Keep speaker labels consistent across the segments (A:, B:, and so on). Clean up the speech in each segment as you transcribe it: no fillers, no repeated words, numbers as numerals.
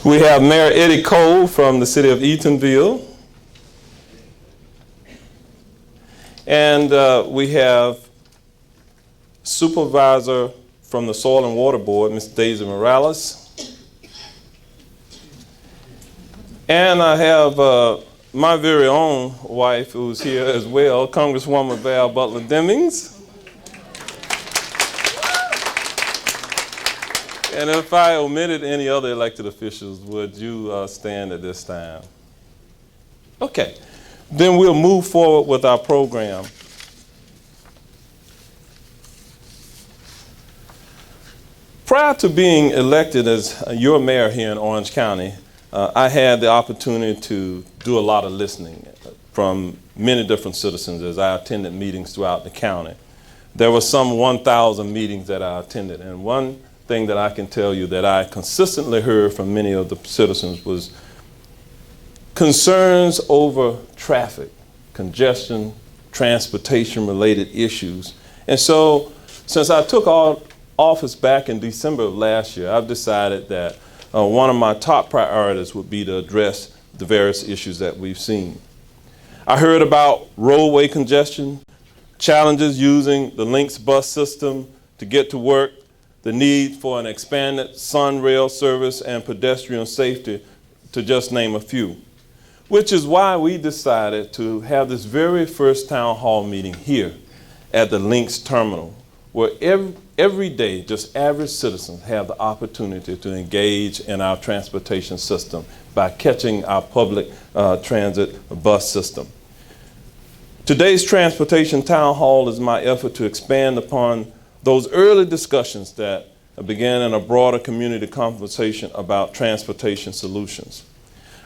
A: We have Mayor Eddie Cole from the city of Eatonville. And we have Supervisor from the Soil and Water Board, Ms. Daisy Morales. And I have my very own wife who's here as well, Congresswoman Val Butler Demings. And if I omitted any other elected officials, would you stand at this time? Okay, then we'll move forward with our program. Prior to being elected as your mayor here in Orange County, I had the opportunity to do a lot of listening from many different citizens as I attended meetings throughout the county. There were some 1,000 meetings that I attended, and one thing that I can tell you that I consistently heard from many of the citizens was concerns over traffic, congestion, transportation-related issues. And so, since I took office back in December of last year, I've decided that one of my top priorities would be to address the various issues that we've seen. I heard about roadway congestion, challenges using the LYNX bus system to get to work, the need for an expanded Sun Rail service and pedestrian safety, to just name a few. Which is why we decided to have this very first town hall meeting here at the LYNX terminal, where every day just average citizens have the opportunity to engage in our transportation system by catching our public transit bus system. Today's transportation town hall is my effort to expand upon those early discussions that began in a broader community conversation about transportation solutions.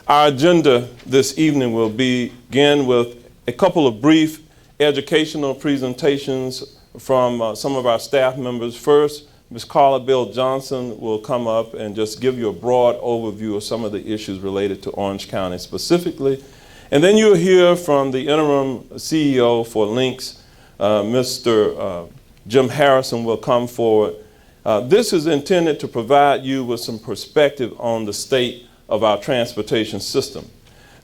A: Our agenda this evening will begin with a couple of brief educational presentations from some of our staff members. First, Ms. Carla Bill Johnson will come up and just give you a broad overview of some of the issues related to Orange County specifically. And then you'll hear from the interim CEO for LYNX, Mr. Jim Harrison will come forward. This is intended to provide you with some perspective on the state of our transportation system.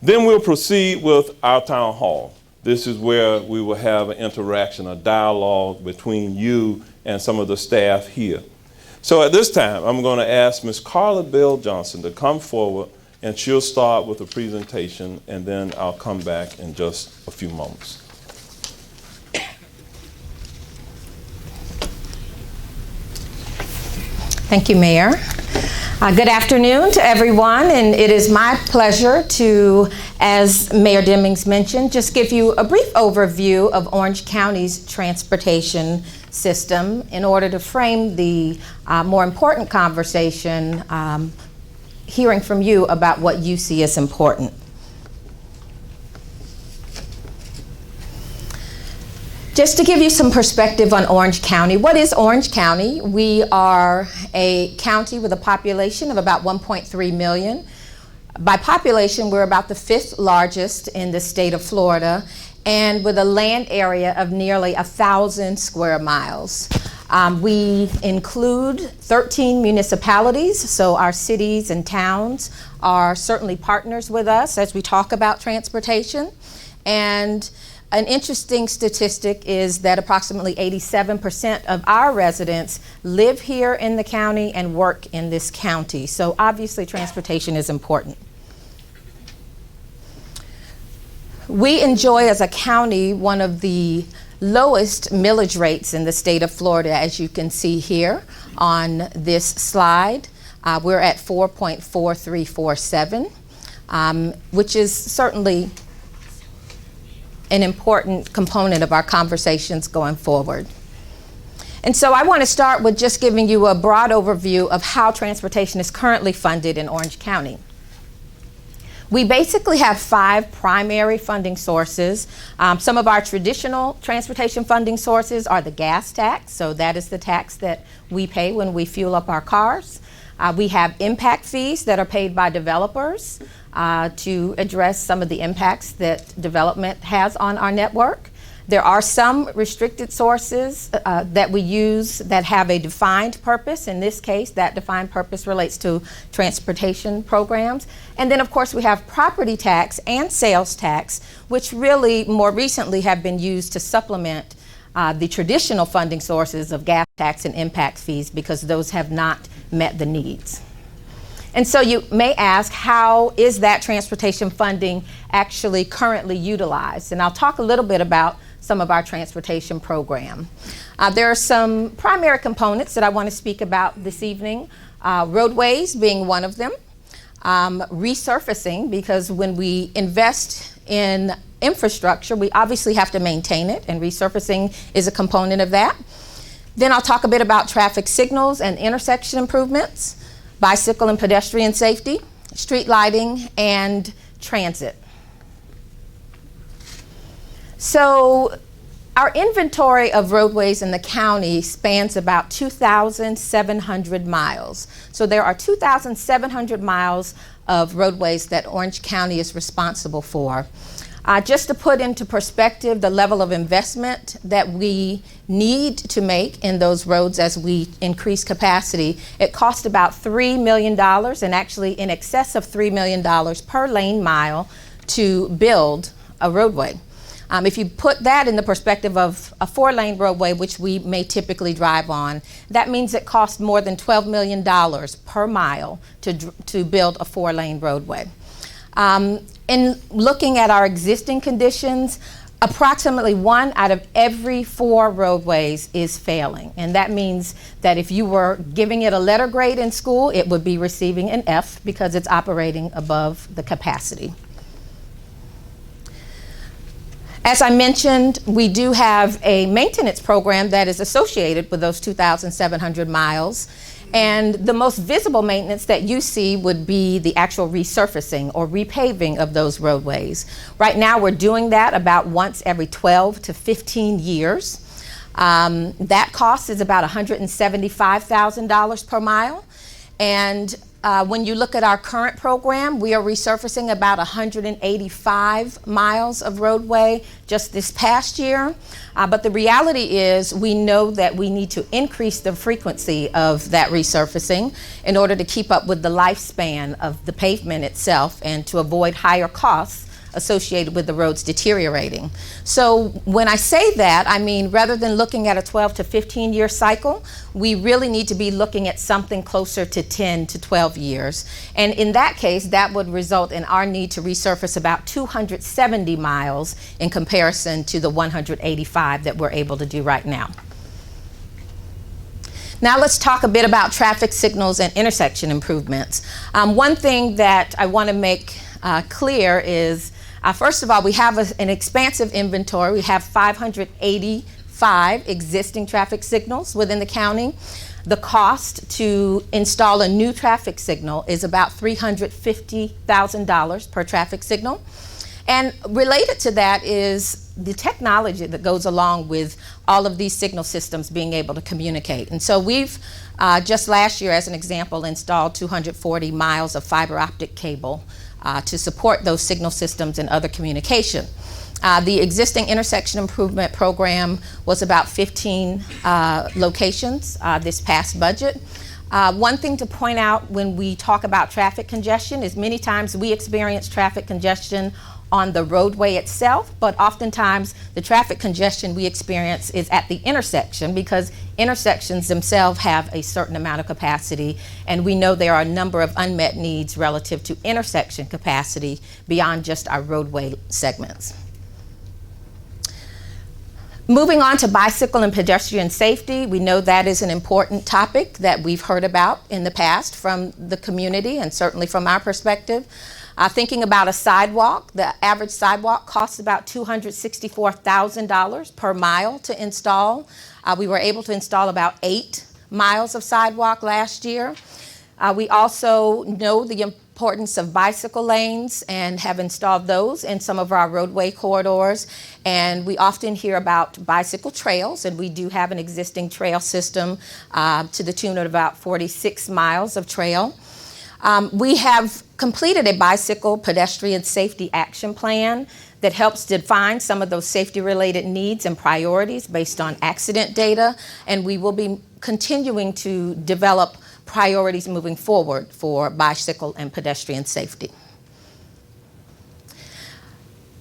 A: Then we'll proceed with our town hall. This is where we will have an interaction, a dialogue between you and some of the staff here. So at this time, I'm going to ask Ms. Carla Bill Johnson to come forward, and she'll start with a presentation, and then I'll come back in just a few moments.
B: Thank you, Mayor. Good afternoon to everyone, and it is my pleasure to, as Mayor Demings mentioned, just give you a brief overview of Orange County's transportation system in order to frame the more important conversation, hearing from you about what you see as important. Just to give you some perspective on Orange County, what is Orange County? We are a county with a population of about 1.3 million. By population, we're about the 5th largest in the state of Florida, and with a land area of nearly 1,000 square miles. We include 13 municipalities, so our cities and towns are certainly partners with us as we talk about transportation. And an interesting statistic is that approximately 87% of our residents live here in the county and work in this county. So obviously transportation is important. We enjoy as a county one of the lowest millage rates in the state of Florida, as you can see here on this slide. We're at 4.4347, which is certainly an important component of our conversations going forward. And so I want to start with just giving you a broad overview of how transportation is currently funded in Orange County. We basically have 5 primary funding sources. Some of our traditional transportation funding sources are the gas tax, so that is the tax that we pay when we fuel up our cars. We have impact fees that are paid by developers to address some of the impacts that development has on our network. There are some restricted sources that we use that have a defined purpose. In this case, that defined purpose relates to transportation programs. And then, of course, we have property tax and sales tax, which really more recently have been used to supplement the traditional funding sources of gas tax and impact fees, because those have not met the needs. And so you may ask, how is that transportation funding actually currently utilized? And I'll talk a little bit about some of our transportation program. There are some primary components that I want to speak about this evening, roadways being one of them, resurfacing, because when we invest in infrastructure, we obviously have to maintain it, and resurfacing is a component of that. Then I'll talk a bit about traffic signals and intersection improvements, bicycle and pedestrian safety, street lighting, and transit. So our inventory of roadways in the county spans about 2,700 miles. So there are 2,700 miles of roadways that Orange County is responsible for. Just to put into perspective the level of investment that we need to make in those roads as we increase capacity, it costs about $3 million, and actually in excess of $3 million per lane mile to build a roadway. If you put that in the perspective of a 4-lane roadway, which we may typically drive on, that means it costs more than $12 million per mile to build a 4-lane roadway. In looking at our existing conditions, approximately 1 out of every 4 roadways is failing. And that means that if you were giving it a letter grade in school, it would be receiving an F because it's operating above the capacity. As I mentioned, we do have a maintenance program that is associated with those 2,700 miles. And the most visible maintenance that you see would be the actual resurfacing or repaving of those roadways. Right now, we're doing that about once every 12 to 15 years. That cost is about $175,000 per mile. And when you look at our current program, we are resurfacing about 185 miles of roadway just this past year. But the reality is we know that we need to increase the frequency of that resurfacing in order to keep up with the lifespan of the pavement itself and to avoid higher costs associated with the roads deteriorating. So when I say that, I mean rather than looking at a 12 to 15 year cycle, we really need to be looking at something closer to 10 to 12 years. And in that case, that would result in our need to resurface about 270 miles in comparison to the 185 that we're able to do right now. Now let's talk a bit about traffic signals and intersection improvements. One thing that I want to make clear is first of all, we have an expansive inventory. We have 585 existing traffic signals within the county. The cost to install a new traffic signal is about $350,000 per traffic signal. And related to that is the technology that goes along with all of these signal systems being able to communicate. And so we've just last year, as an example, installed 240 miles of fiber optic cable to support those signal systems and other communication. The existing intersection improvement program was about 15 locations this past budget. One thing to point out when we talk about traffic congestion is many times we experience traffic congestion on the roadway itself, but oftentimes the traffic congestion we experience is at the intersection because intersections themselves have a certain amount of capacity, and we know there are a number of unmet needs relative to intersection capacity beyond just our roadway segments. Moving on to bicycle and pedestrian safety, we know that is an important topic that we've heard about in the past from the community and certainly from our perspective. Thinking about a sidewalk, the average sidewalk costs about $264,000 per mile to install. We were able to install about 8 miles of sidewalk last year. We also know the importance of bicycle lanes and have installed those in some of our roadway corridors. And we often hear about bicycle trails, and we do have an existing trail system to the tune of about 46 miles of trail. We have completed a bicycle pedestrian safety action plan that helps define some of those safety-related needs and priorities based on accident data, and we will be continuing to develop priorities moving forward for bicycle and pedestrian safety.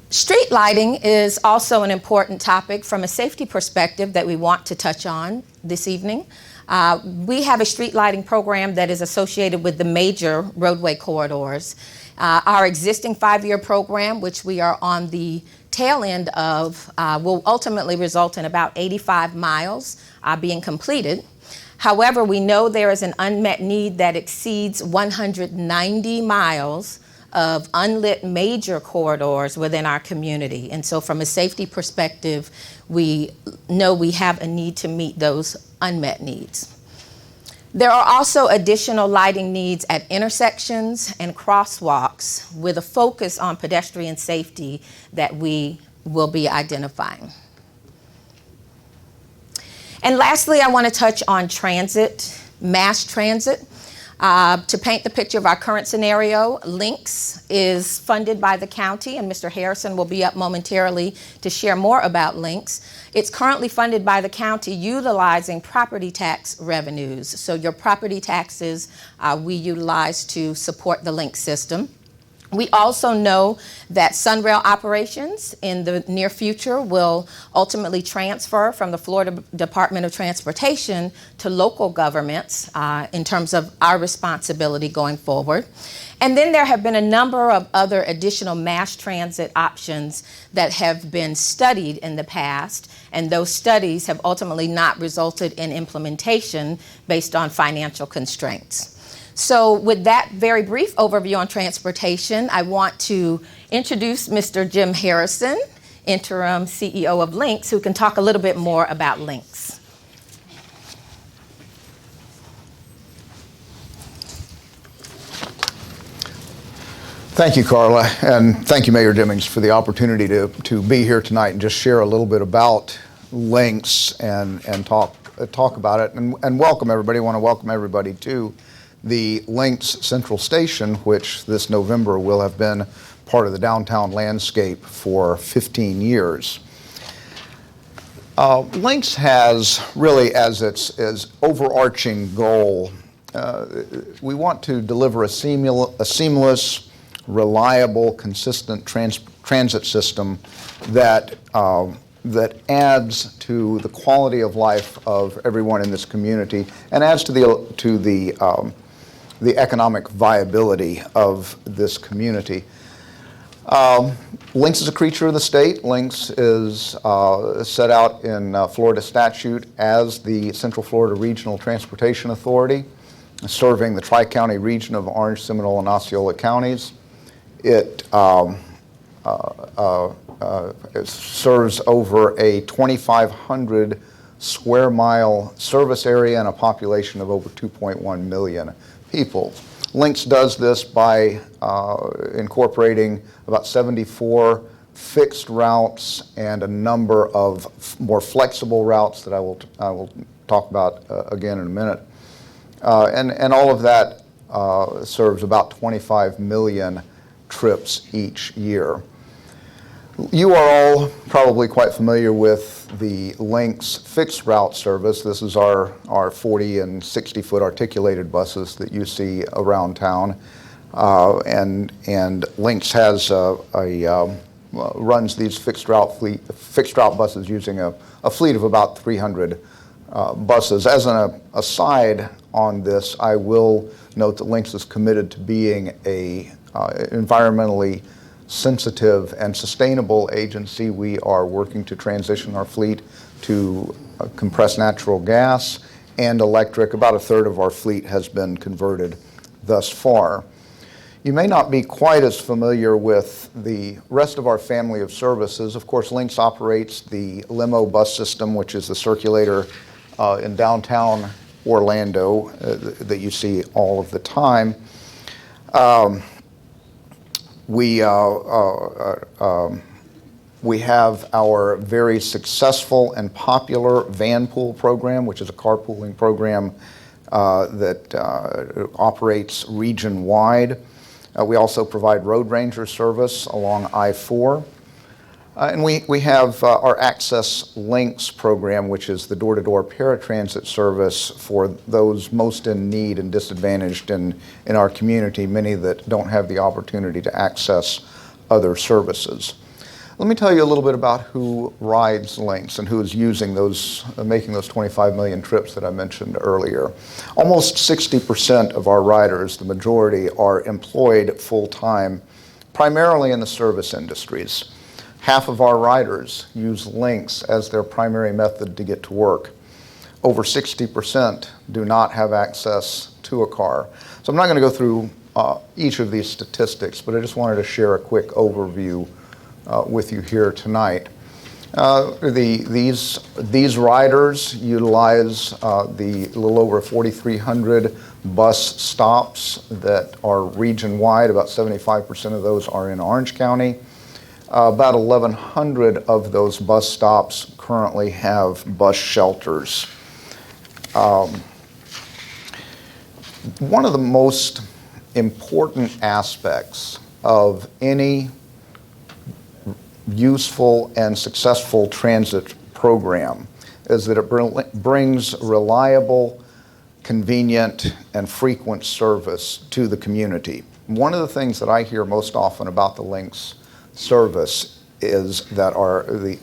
B: Street lighting is also an important topic from a safety perspective that we want to touch on this evening. We have a street lighting program that is associated with the major roadway corridors. Our existing 5-year program, which we are on the tail end of, will ultimately result in about 85 miles being completed. However, we know there is an unmet need that exceeds 190 miles of unlit major corridors within our community. And so from a safety perspective, we know we have a need to meet those unmet needs. There are also additional lighting needs at intersections and crosswalks with a focus on pedestrian safety that we will be identifying. And lastly, I want to touch on transit, mass transit. To paint the picture of our current scenario, LYNX is funded by the county, and Mr. Harrison will be up momentarily to share more about LYNX. It's currently funded by the county utilizing property tax revenues. So your property taxes we utilize to support the LYNX system. We also know that Sunrail operations in the near future will ultimately transfer from the Florida Department of Transportation to local governments in terms of our responsibility going forward. And then there have been a number of other additional mass transit options that have been studied in the past, and those studies have ultimately not resulted in implementation based on financial constraints. So with that very brief overview on transportation, I want to introduce Mr. Jim Harrison, interim CEO of LYNX, who can talk a little bit more about LYNX.
C: Thank you, Carla, and thank you, Mayor Demings, for the opportunity to be here tonight and just share a little bit about LYNX and talk about it and welcome everybody. I want to welcome everybody to the LYNX Central Station, which this November will have been part of the downtown landscape for 15 years. LYNX has really as its overarching goal, we want to deliver a seamless, reliable, consistent transit system that adds to the quality of life of everyone in this community and adds to the economic viability of this community. LYNX is a creature of the state. LYNX is set out in Florida statute as the Central Florida Regional Transportation Authority, serving the Tri-County region of Orange, Seminole, and Osceola counties. It serves over a 2,500 square mile service area and a population of over 2.1 million people. LYNX does this by incorporating about 74 fixed routes and a number of more flexible routes that I will talk about again in a minute. And all of that serves about 25 million trips each year. You are all probably quite familiar with the LYNX fixed route service. This is our 40 and 60 foot articulated buses that you see around town. And LYNX has runs these fixed route buses using a fleet of about 300 buses. As an aside on this, I will note that LYNX is committed to being a environmentally sensitive and sustainable agency. We are working to transition our fleet to compressed natural gas and electric. About a third of our fleet has been converted thus far. You may not be quite as familiar with the rest of our family of services. Of course, LYNX operates the limo bus system, which is the circulator in downtown Orlando that you see all of the time. We have our very successful and popular van pool program, which is a carpooling program that operates region-wide. We also provide road ranger service along I-4. And we have our Access LYNX program, which is the door-to-door paratransit service for those most in need and disadvantaged in our community, many that don't have the opportunity to access other services. Let me tell you a little bit about who rides LYNX and who is using those, making those 25 million trips that I mentioned earlier. Almost 60% of our riders, the majority, are employed full-time, primarily in the service industries. Half of our riders use LYNX as their primary method to get to work. Over 60% do not have access to a car. So I'm not going to go through each of these statistics, but I just wanted to share a quick overview with you here tonight. These riders utilize the little over 4,300 bus stops that are region-wide. About 75% of those are in Orange County. About 1,100 of those bus stops currently have bus shelters. One of the most important aspects of any useful and successful transit program is that it brings reliable, convenient, and frequent service to the community. One of the things that I hear most often about the LYNX service is that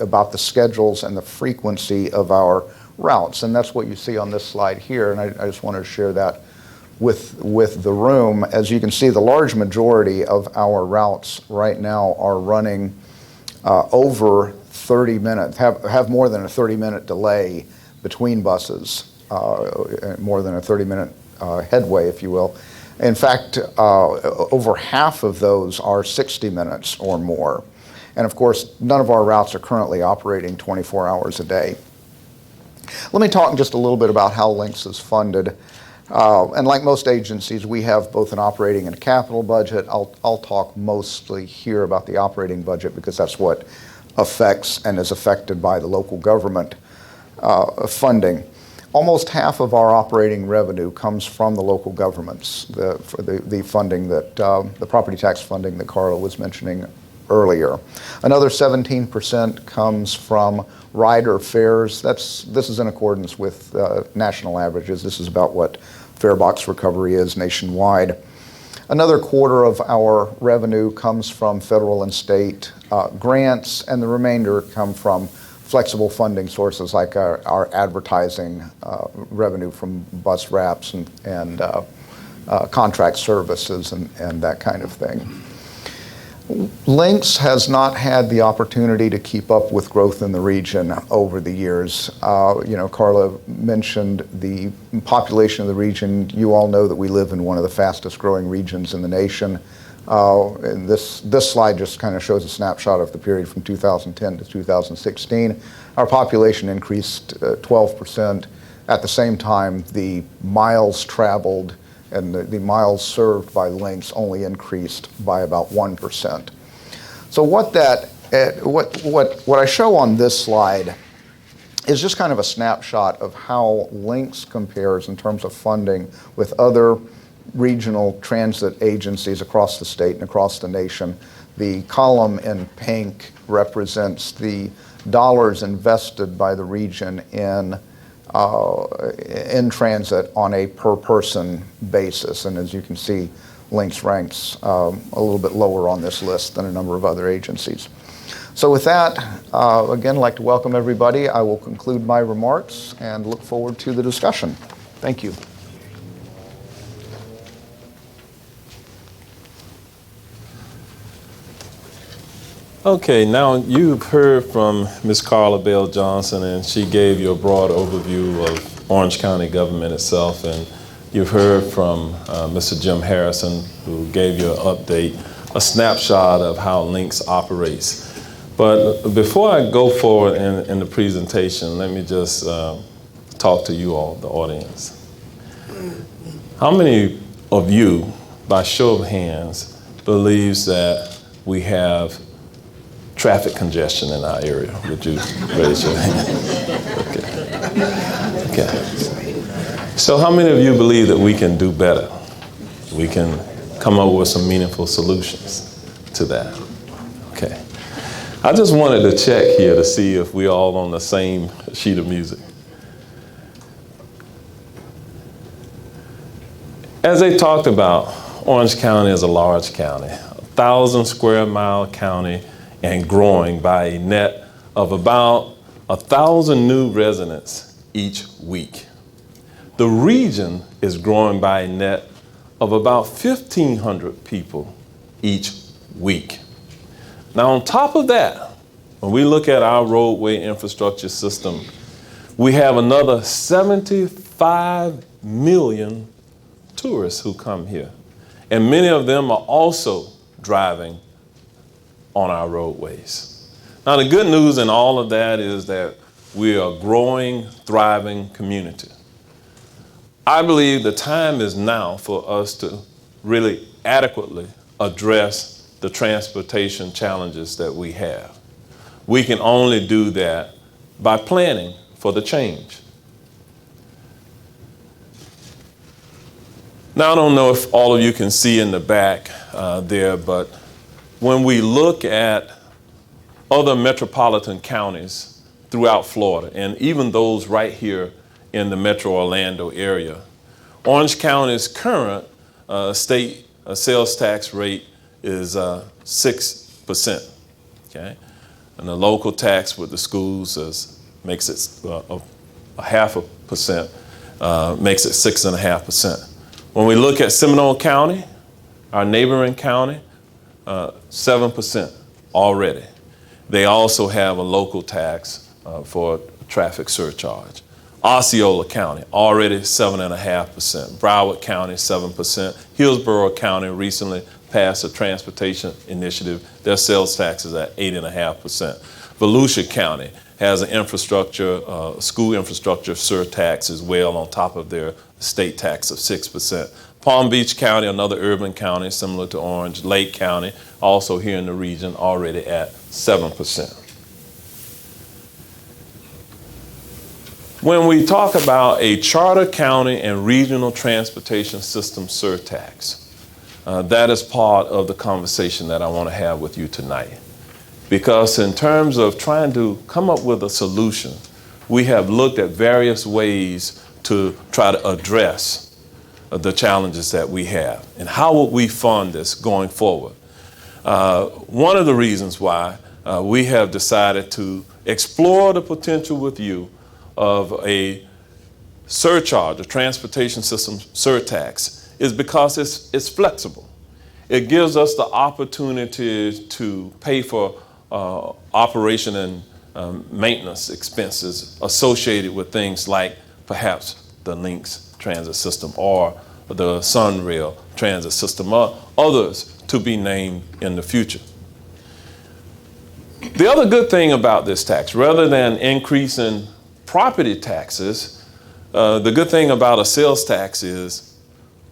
C: about the schedules and the frequency of our routes, and that's what you see on this slide here, and I just wanted to share that with the room. As you can see, the large majority of our routes right now are running over 30 minutes, have more than a 30-minute delay between buses, more than a 30-minute headway, if you will. In fact, over half of those are 60 minutes or more. And of course, none of our routes are currently operating 24 hours a day. Let me talk just a little bit about how LYNX is funded. And like most agencies, we have both an operating and a capital budget. I'll talk mostly here about the operating budget because that's what affects and is affected by the local government funding. Almost half of our operating revenue comes from the local governments, the funding that, the property tax funding that Carla was mentioning earlier. Another 17% comes from rider fares. This is in accordance with national averages. This is about what fare box recovery is nationwide. Another quarter of our revenue comes from federal and state grants, and the remainder come from flexible funding sources like our advertising revenue from bus wraps and contract services and that kind of thing. LYNX has not had the opportunity to keep up with growth in the region over the years. Carla mentioned the population of the region. You all know that we live in one of the fastest growing regions in the nation. And this slide just kind of shows a snapshot of the period from 2010 to 2016. Our population increased 12%. At the same time, the miles traveled and the miles served by LYNX only increased by about 1%. So what I show on this slide is just kind of a snapshot of how LYNX compares in terms of funding with other regional transit agencies across the state and across the nation. The column in pink represents the dollars invested by the region in transit on a per person basis. And as you can see, LYNX ranks a little bit lower on this list than a number of other agencies. So with that, again, I'd like to welcome everybody. I will conclude my remarks and look forward to the discussion. Thank you.
A: Okay, now you've heard from Ms. Carla Bell Johnson, and she gave you a broad overview of Orange County government itself, and you've heard from Mr. Jim Harrison, who gave you an update, a snapshot of how LYNX operates. But before I go forward in the presentation, let me just talk to you all, the audience. How many of you, by show of hands, believes that we have traffic congestion in our area? Would you raise your hand? Okay. So how many of you believe that we can do better? We can come up with some meaningful solutions to that. Okay. I just wanted to check here to see if we're all on the same sheet of music. As they talked about, Orange County is a large county, 1,000 square mile county, and growing by a net of about 1,000 new residents each week. The region is growing by a net of about 1,500 people each week. Now, on top of that, when we look at our roadway infrastructure system, we have another 75 million tourists who come here. And many of them are also driving on our roadways. Now, the good news in all of that is that we are a growing, thriving community. I believe the time is now for us to really adequately address the transportation challenges that we have. We can only do that by planning for the change. Now, I don't know if all of you can see in the back there, but when we look at other metropolitan counties throughout Florida, and even those right here in the Metro Orlando area, Orange County's current state sales tax rate is 6%, okay? And the local tax with the schools makes it a 0.5%, makes it 6.5%. When we look at Seminole County, our neighboring county, 7% already. They also have a local tax for traffic surcharge. Osceola County, already 7.5%. Broward County, 7%. Hillsborough County recently passed a transportation initiative. Their sales tax is at 8.5%. Volusia County has an infrastructure, school infrastructure surtax as well on top of their state tax of 6%. Palm Beach County, another urban county similar to Orange. Lake County, also here in the region, already at 7%. When we talk about a charter county and regional transportation system surtax, that is part of the conversation that I want to have with you tonight. Because in terms of trying to come up with a solution, we have looked at various ways to try to address the challenges that we have. And how would we fund this going forward? One of the reasons why we have decided to explore the potential with you of a surcharge, a transportation system surtax, is because it's flexible. It gives us the opportunity to pay for operation and maintenance expenses associated with things like perhaps the LYNX transit system or the Sunrail transit system or others to be named in the future. The other good thing about this tax, rather than increasing property taxes, the good thing about a sales tax is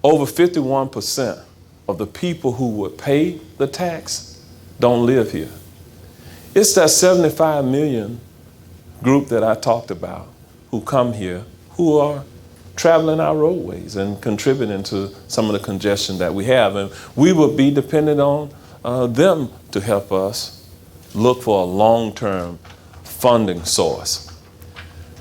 A: over 51% of the people who would pay the tax don't live here. It's that 75 million group that I talked about who come here, who are traveling our roadways and contributing to some of the congestion that we have. And we would be dependent on them to help us look for a long-term funding source.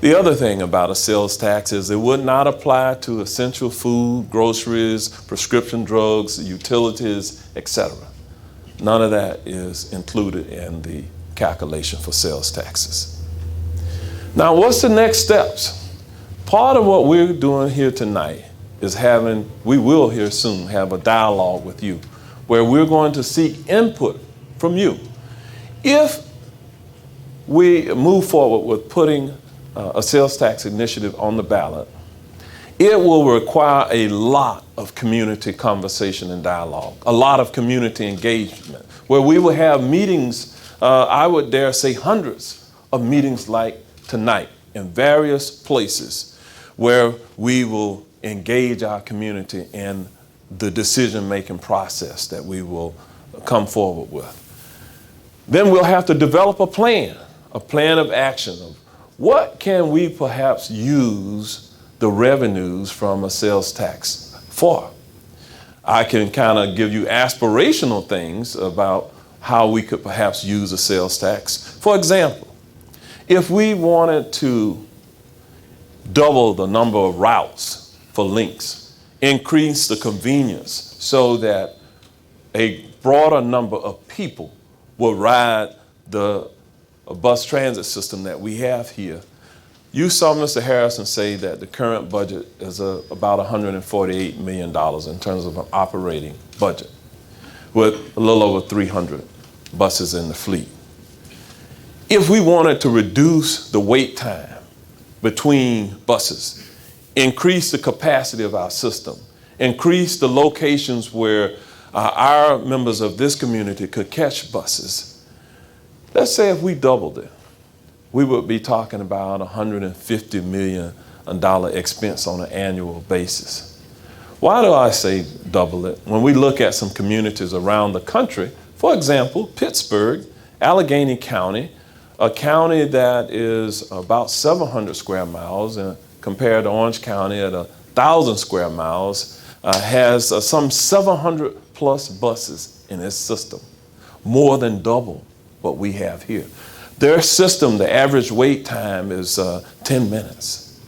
A: The other thing about a sales tax is it would not apply to essential food, groceries, prescription drugs, utilities, etc. None of that is included in the calculation for sales taxes. Now, what's the next steps? Part of what we're doing here tonight is we will here soon have a dialogue with you where we're going to seek input from you. If we move forward with putting a sales tax initiative on the ballot, it will require a lot of community conversation and dialogue, a lot of community engagement, where we will have meetings, I would dare say hundreds of meetings like tonight in various places where we will engage our community in the decision-making process that we will come forward with. Then we'll have to develop a plan of action of what can we perhaps use the revenues from a sales tax for. I can kind of give you aspirational things about how we could perhaps use a sales tax. For example, if we wanted to double the number of routes for LYNX, increase the convenience so that a broader number of people will ride the bus transit system that we have here. You saw Mr. Harrison say that the current budget is about $148 million in terms of an operating budget, with a little over 300 buses in the fleet. If we wanted to reduce the wait time between buses, increase the capacity of our system, increase the locations where our members of this community could catch buses, let's say if we doubled it, we would be talking about $150 million expense on an annual basis. Why do I say double it? When we look at some communities around the country, for example, Pittsburgh, Allegheny County, a county that is about 700 square miles and compared to Orange County at 1,000 square miles, has some 700 plus buses in its system, more than double what we have here. Their system, the average wait time is 10 minutes.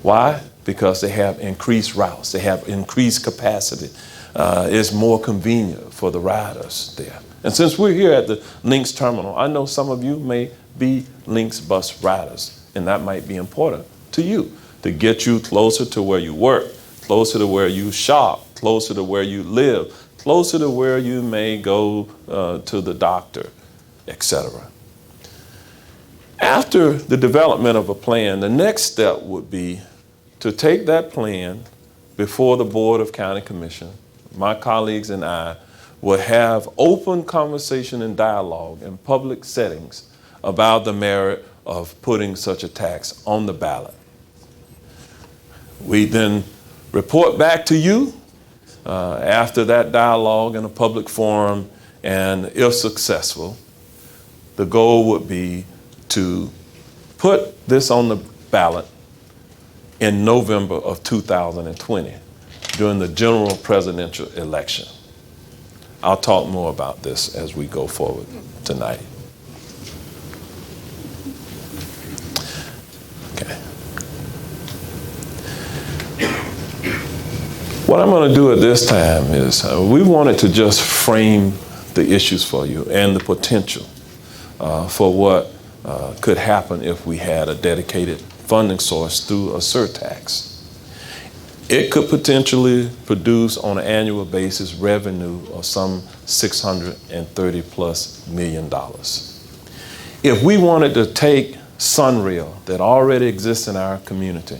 A: Why? Because they have increased routes, they have increased capacity. It's more convenient for the riders there. And since we're here at the LYNX terminal, I know some of you may be LYNX bus riders, and that might be important to you to get you closer to where you work, closer to where you shop, closer to where you live, closer to where you may go to the doctor, etc. After the development of a plan, the next step would be to take that plan before the Board of County Commission. My colleagues and I would have open conversation and dialogue in public settings about the merit of putting such a tax on the ballot. We then report back to you after that dialogue in a public forum, and if successful, the goal would be to put this on the ballot in November of 2020 during the general presidential election. I'll talk more about this as we go forward tonight. Okay. What I'm going to do at this time is we wanted to just frame the issues for you and the potential for what could happen if we had a dedicated funding source through a surtax. It could potentially produce on an annual basis revenue of some $630+ million. If we wanted to take Sunrail that already exists in our community,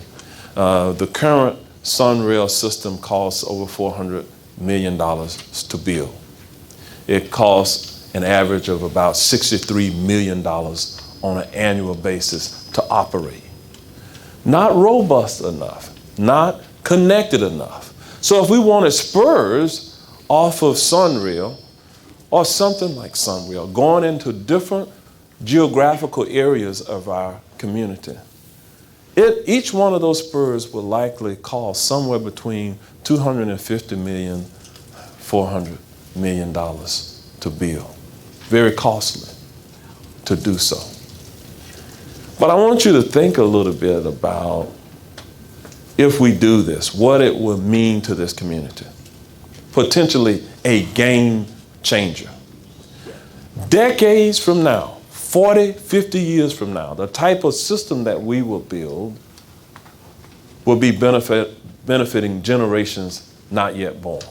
A: the current Sunrail system costs over $400 million to build. It costs an average of about $63 million on an annual basis to operate. Not robust enough, not connected enough. So if we wanted spurs off of Sunrail or something like Sunrail, going into different geographical areas of our community, each one of those spurs will likely cost somewhere between $250 million, $400 million to build. Very costly to do so. But I want you to think a little bit about, if we do this, what it will mean to this community. Potentially a game changer. Decades from now, 40, 50 years from now, the type of system that we will build will be benefiting generations not yet born.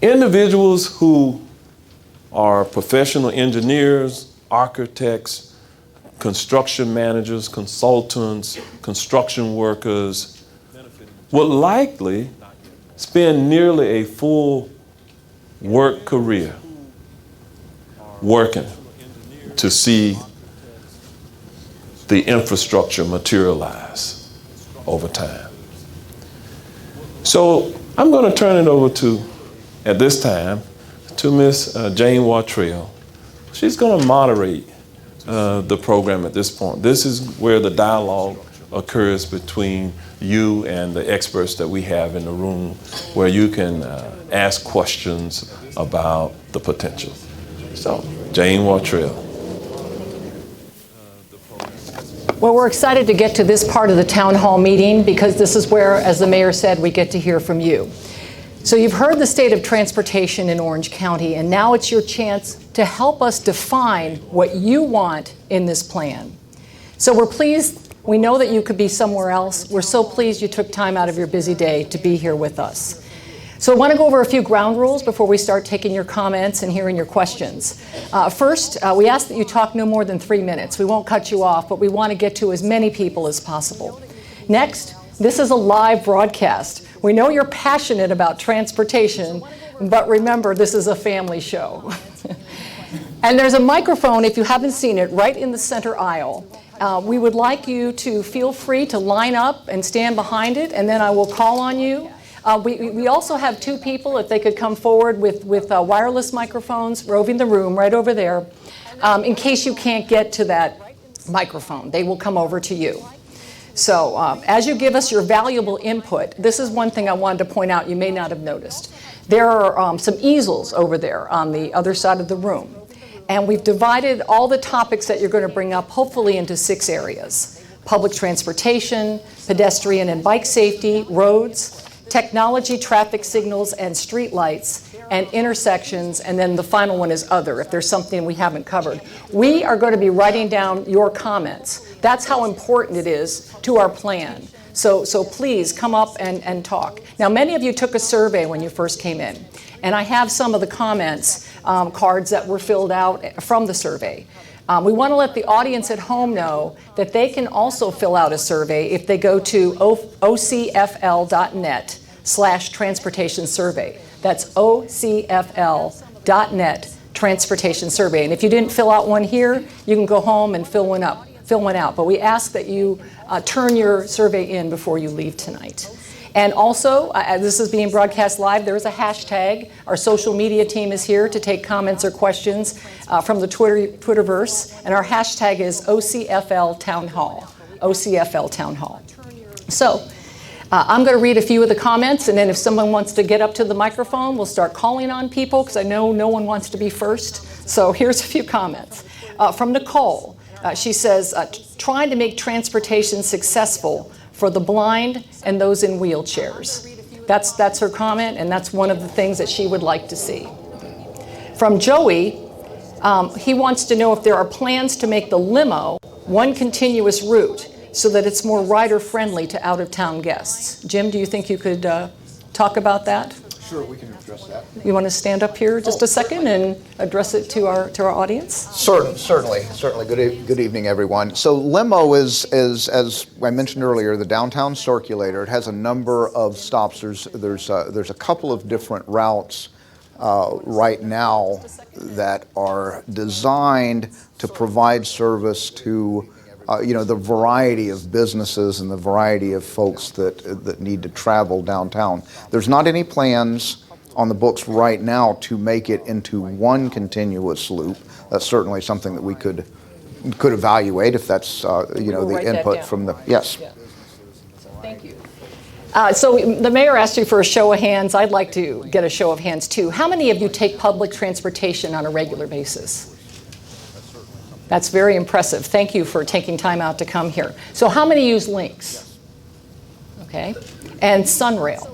A: Individuals who are professional engineers, architects, construction managers, consultants, construction workers will likely spend nearly a full work career working to see the infrastructure materialize over time. So I'm going to turn it over to, at this time, to Ms. Jane Wattrell. She's going to moderate the program at this point. This is where the dialogue occurs between you and the experts that we have in the room, where you can ask questions about the potential. So, Jane Wottrell.
D: Well, we're excited to get to this part of the town hall meeting because this is where, as the mayor said, we get to hear from you. So you've heard the state of transportation in Orange County, and now it's your chance to help us define what you want in this plan. So we're pleased. We know that you could be somewhere else. We're so pleased you took time out of your busy day to be here with us. So I want to go over a few ground rules before we start taking your comments and hearing your questions. First, we ask that you talk no more than 3 minutes. We won't cut you off, but we want to get to as many people as possible. Next, this is a live broadcast. We know you're passionate about transportation, but remember, this is a family show. And there's a microphone, if you haven't seen it, right in the center aisle. We would like you to feel free to line up and stand behind it, and then I will call on you. We also have 2 people, if they could come forward with wireless microphones, roving the room right over there, in case you can't get to that microphone. They will come over to you. So as you give us your valuable input, this is one thing I wanted to point out you may not have noticed. There are some easels over there on the other side of the room. And we've divided all the topics that you're going to bring up, hopefully, into 6 areas: public transportation, pedestrian and bike safety, roads, technology, traffic signals and street lights, and intersections, and then the final one is other, if there's something we haven't covered. We are going to be writing down your comments. That's how important it is to our plan. So please come up and talk. Now, many of you took a survey when you first came in, and I have some of the comments cards that were filled out from the survey. We want to let the audience at home know that they can also fill out a survey if they go to ocfl.net/transportation survey. That's ocfl.net/transportation survey. And if you didn't fill out one here, you can go home and fill one out. But we ask that you turn your survey in before you leave tonight. And also, this is being broadcast live, there is a hashtag. Our social media team is here to take comments or questions from the Twitterverse, and our hashtag is OCFL Town Hall, OCFL Town Hall. So I'm going to read a few of the comments, and then if someone wants to get up to the microphone, we'll start calling on people, because I know no one wants to be first. So here's a few comments. From Nicole, she says, trying to make transportation successful for the blind and those in wheelchairs. That's her comment, and that's one of the things that she would like to see. From Joey, he wants to know if there are plans to make the limo one continuous route so that it's more rider-friendly to out-of-town guests. Jim, do you think you could talk about that?
C: Sure, we can address that.
D: You want to stand up here just a second and address it to our audience?
C: Certainly. Good evening, everyone. So limo is, as I mentioned earlier, the downtown circulator. It has a number of stops. There's a couple of different routes right now that are designed to provide service to the variety of businesses and the variety of folks that need to travel downtown. There's not any plans on the books right now to make it into one continuous loop. That's certainly something that we could evaluate if that's the input from the yes.
D: Yeah. Thank you. So the mayor asked you for a show of hands. I'd like to get a show of hands too. How many of you take public transportation on a regular basis? That's very impressive. Thank you for taking time out to come here. So how many use LYNX? Okay. And Sunrail.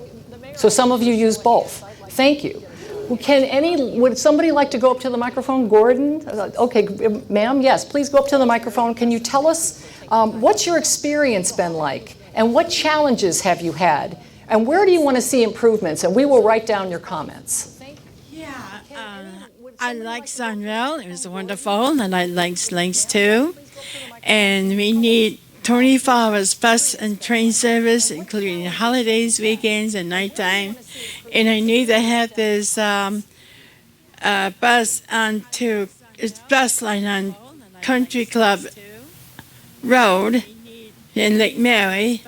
D: So some of you use both. Thank you. Would somebody like to go up to the microphone? Gordon? Okay, ma'am, yes, please go up to the microphone. Can you tell us what's your experience been like? And what challenges have you had? And where do you want to see improvements? And we will write down your comments.
E: I like Sunrail. It was wonderful. And I like LYNX too. And we need 24 hours bus and train service, including holidays, weekends, and nighttime. And I need to have this bus line on Country Club Road in Lake Mary.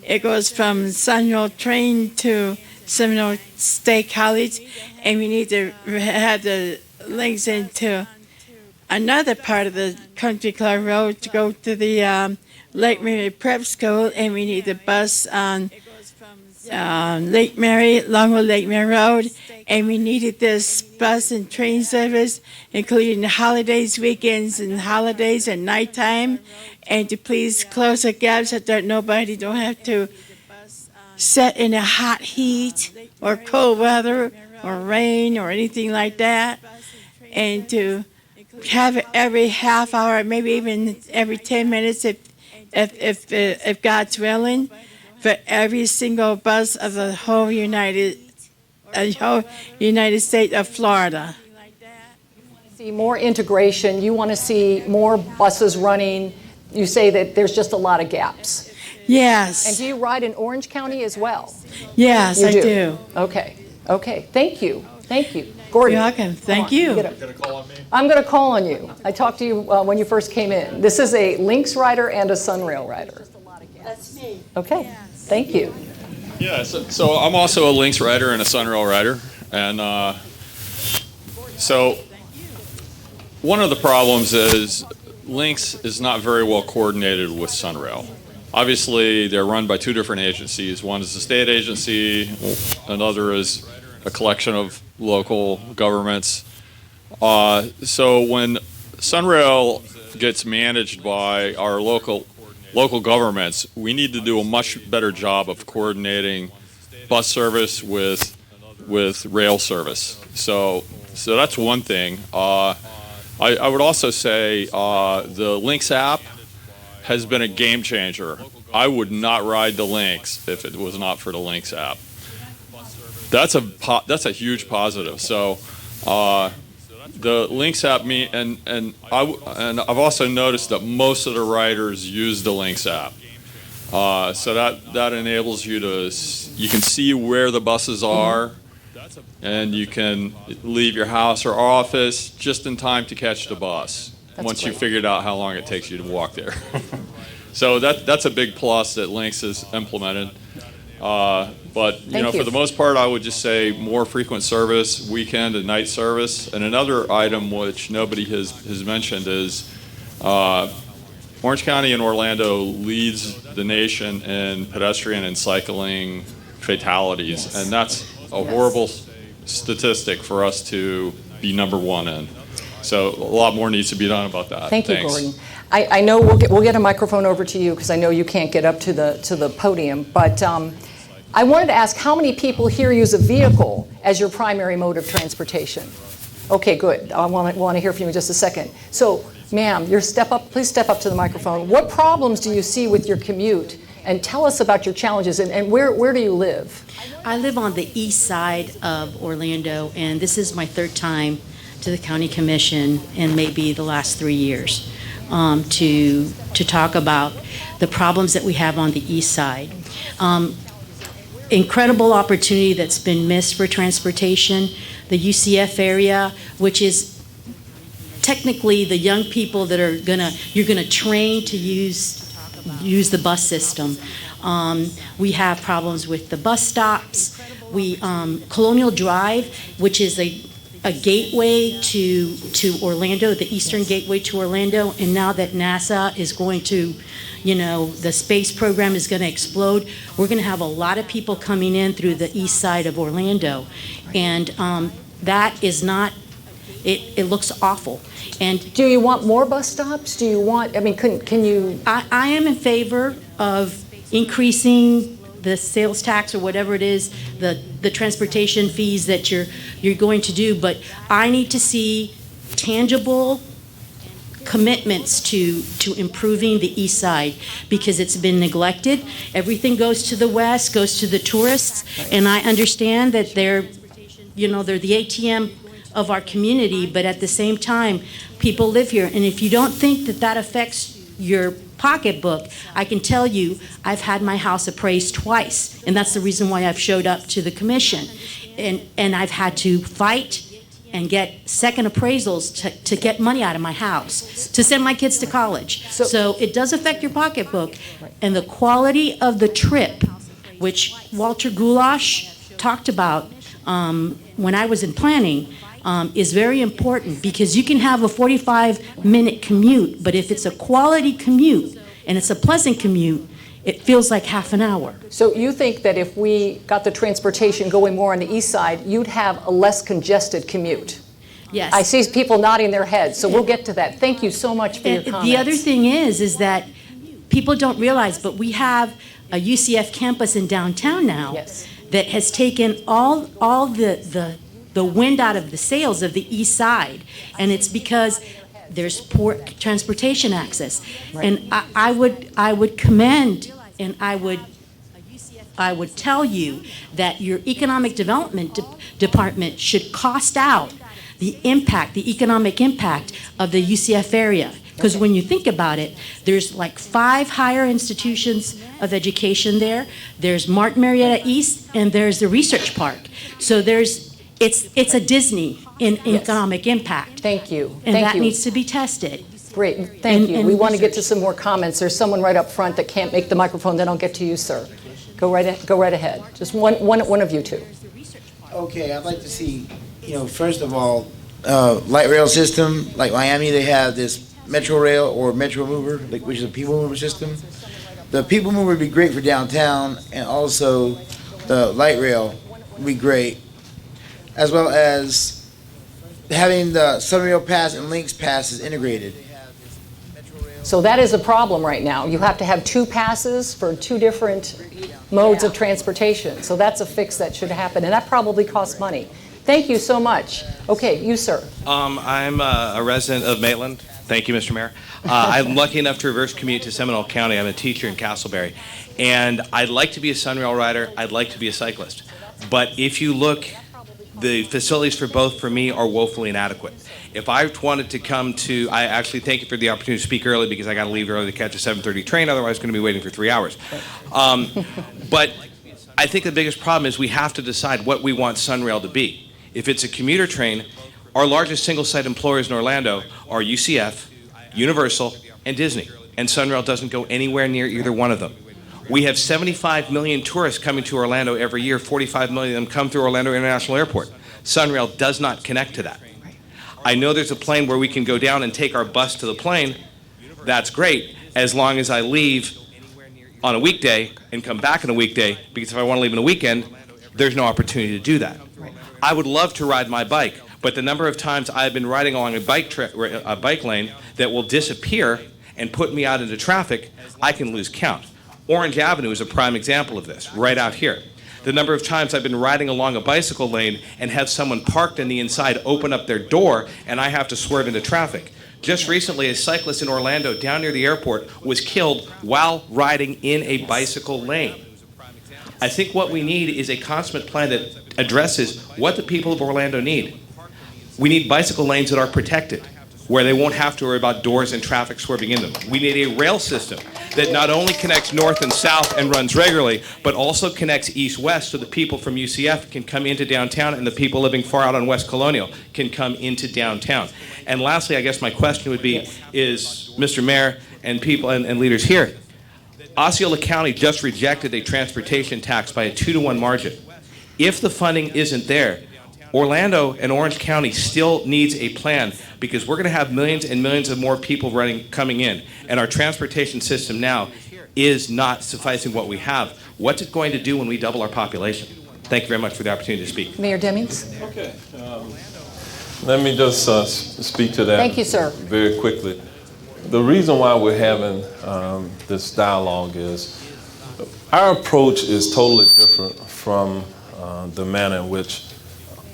E: It goes from Sunrail train to Seminole State College, and we need to have the links into another part of the Country Club Road to go to the Lake Mary Prep School, and we need the bus on Lake Mary, Longwood Lake Mary Road, and we needed this bus and train service, including the holidays, weekends, and holidays and nighttime, and to please close the gaps so that nobody don't have to sit in a hot heat or cold weather or rain or anything like that, and to have it every half hour, maybe even every 10 minutes if God's willing, for every single bus of the whole United States of Florida.
D: See more integration. You want to see more buses running. You say that there's just a lot of gaps.
E: Yes.
D: And do you ride in Orange County as well?
E: Yes,
D: You
E: I do.
D: Okay. Okay. Thank you. Thank you. Gordon.
E: You're welcome. Thank you.
D: You're going to call on me? I'm going to call on you. I talked to you when you first came in. This is a LYNX rider and a Sunrail rider.
E: That's me.
D: Okay. Thank you.
F: Yeah, so I'm also a LYNX rider and a Sunrail rider. And so one of the problems is LYNX is not very well coordinated with Sunrail. Obviously, they're run by two different agencies. One is a state agency, another is a collection of local governments. So when Sunrail gets managed by our local governments, we need to do a much better job of coordinating bus service with rail service. So that's one thing. I would also say the LYNX app has been a game changer. I would not ride the LYNX if it was not for the LYNX app. That's a huge positive. So the LYNX app, and I've also noticed that most of the riders use the LYNX app. So that enables you can see where the buses are, and you can leave your house or office just in time to catch the bus. Once you figured out how long it takes you to walk there. So that's a big plus that LYNX has implemented. But for the most part, I would just say more frequent service, weekend and night service. And another item which nobody has mentioned is Orange County and Orlando leads the nation in pedestrian and cycling fatalities. Yes. And that's a horrible statistic for us to be number one in. So a lot more needs to be done about that.
D: Thank you, Gordon. I know we'll get a microphone over to you because I know you can't get up to the podium. But I wanted to ask how many people here use a vehicle as your primary mode of transportation? Okay, good. I want to hear from you in just a second. So, ma'am, please step up to the microphone. What problems do you see with your commute? And tell us about your challenges and where do you live?
G: I live on the east side of Orlando, and this is my third time to the County Commission in maybe the last 3 years to talk about the problems that we have on the east side. Incredible opportunity that's been missed for transportation. The UCF area, which is technically the young people that you're gonna train to use the bus system. We have problems with the bus stops. Colonial Drive, which is a gateway to Orlando, the eastern gateway to Orlando, and now that NASA is going to, the space program is going to explode, we're going to have a lot of people coming in through the east side of Orlando, and that is not, it looks awful. And
D: do you want more bus stops? Do you want, can you?
G: I am in favor of increasing the sales tax or whatever it is, the transportation fees that you're going to do, but I need to see tangible commitments to improving the east side because it's been neglected. Everything goes to the west, goes to the tourists, and I understand that they're the ATM of our community, but at the same time, people live here, and if you don't think that affects your pocketbook, I can tell you I've had my house appraised twice, and that's the reason why I've showed up to the commission, and I've had to fight and get second appraisals to get money out of my house to send my kids to college. So it does affect your pocketbook, and the quality of the trip, which Walter Goulash talked about when I was in planning, is very important, because you can have a 45-minute commute, but if it's a quality commute and it's a pleasant commute, it feels like half an hour.
D: So you think that if we got the transportation going more on the east side, you'd have a less congested commute?
G: Yes.
D: I see people nodding their heads, so we'll get to that. Thank you so much for your comments.
G: The other thing is that people don't realize, but we have a UCF campus in downtown now.
D: Yes.
G: That has taken all the wind out of the sails of the east side, and it's because there's poor transportation access.
D: Right.
G: And I would commend, and I would tell you that your economic development department should cost out the economic impact of the UCF area. Because when you think about it, there's like 5 higher institutions of education there. There's Martin Marietta East, and there's the Research Park. So it's a Disney in economic impact.
D: Thank you.
G: And
D: Thank
G: that
D: you.
G: needs to be tested.
D: Great, thank you.
G: And
D: We want to get to
G: research.
D: some more comments. There's someone right up front that can't make the microphone, then I'll get to you, sir. Go right ahead. Just one of you two.
H: Okay, I'd like to see, first of all, light rail system, like Miami, they have this Metro Rail or Metro Mover, which is a people mover system. The people mover would be great for downtown, and also the light rail would be great, as well as having the Sunrail Pass and LYNX passes integrated.
D: So that is a problem right now. You have to have 2 passes for 2 different modes of transportation. So that's a fix that should happen, and that probably costs money. Thank you so much. Okay, you, sir.
I: I'm a resident of Maitland. Thank you, Mr. Mayor. I'm lucky enough to reverse commute to Seminole County. I'm a teacher in Castleberry. And I'd like to be a Sunrail rider. I'd like to be a cyclist. But if you look, the facilities for both, for me, are woefully inadequate. If I wanted to come to, I actually thank you for the opportunity to speak early, because I got to leave early to catch a 7:30 train. Otherwise, I'm going to be waiting for 3 hours. But I think the biggest problem is we have to decide what we want Sunrail to be. If it's a commuter train, our largest single-site employers in Orlando are UCF, Universal, and Disney. And Sunrail doesn't go anywhere near either one of them. We have 75 million tourists coming to Orlando every year. 45 million of them come through Orlando International Airport. Sunrail does not connect to that. I know there's a plane where we can go down and take our bus to the plane. That's great, as long as I leave on a weekday and come back on a weekday, because if I want to leave on a weekend, there's no opportunity to do that. I would love to ride my bike, but the number of times I've been riding along a bike lane that will disappear and put me out into traffic, I can lose count. Orange Avenue is a prime example of this, right out here. The number of times I've been riding along a bicycle lane and have someone parked on the inside open up their door, and I have to swerve into traffic. Just recently, a cyclist in Orlando down near the airport was killed while riding in a bicycle lane. I think what we need is a consummate plan that addresses what the people of Orlando need. We need bicycle lanes that are protected, where they won't have to worry about doors and traffic swerving in them. We need a rail system that not only connects north and south and runs regularly, but also connects east-west, so the people from UCF can come into downtown and the people living far out on West Colonial can come into downtown. And lastly, I guess my question would be, is Mr. Mayor and people and leaders here, Osceola County just rejected a transportation tax by a 2-to-1 margin. If the funding isn't there, Orlando and Orange County still needs a plan, because we're going to have millions and millions of more people coming in, and our transportation system now is not sufficing what we have. What's it going to do when we double our population? Thank you very much for the opportunity to speak.
D: Mayor Demings?
A: Okay. Let me just speak to that.
D: Thank you, sir.
A: Very quickly. The reason why we're having this dialogue is our approach is totally different from the manner in which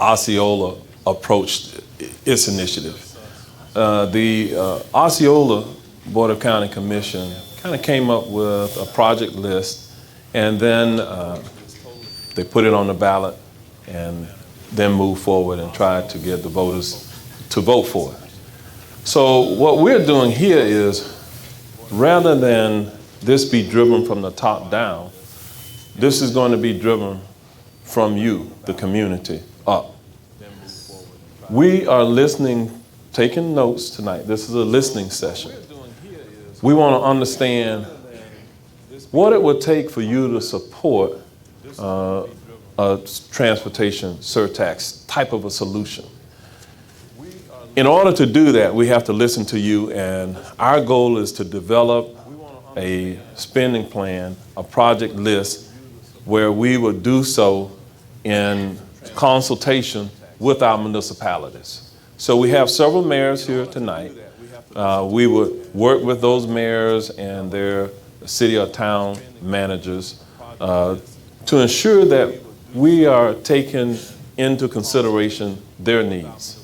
A: Osceola approached its initiative. The Osceola Board of County Commission kind of came up with a project list, and then they put it on the ballot and then moved forward and tried to get the voters to vote for it. So what we're doing here is, rather than this be driven from the top down, this is going to be driven from you, the community, up. We are listening, taking notes tonight. This is a listening session. We want to understand what it would take for you to support a transportation surtax type of a solution. In order to do that, we have to listen to you, and our goal is to develop a spending plan, a project list, where we would do so in consultation with our municipalities. So we have several mayors here tonight. We would work with those mayors and their city or town managers to ensure that we are taking into consideration their needs.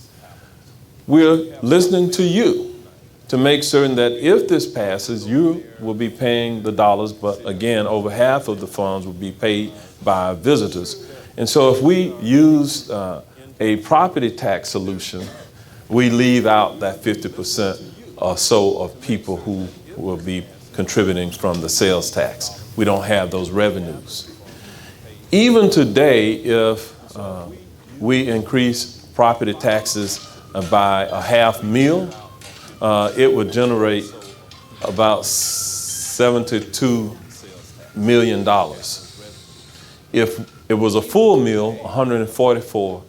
A: We're listening to you to make certain that if this passes, you will be paying the dollars, but again, over half of the funds will be paid by visitors. And so if we use a property tax solution, we leave out that 50% or so of people who will be contributing from the sales tax. We don't have those revenues. Even today, if we increase property taxes by $500,000, it would generate about $72 million. If it was a full meal, $144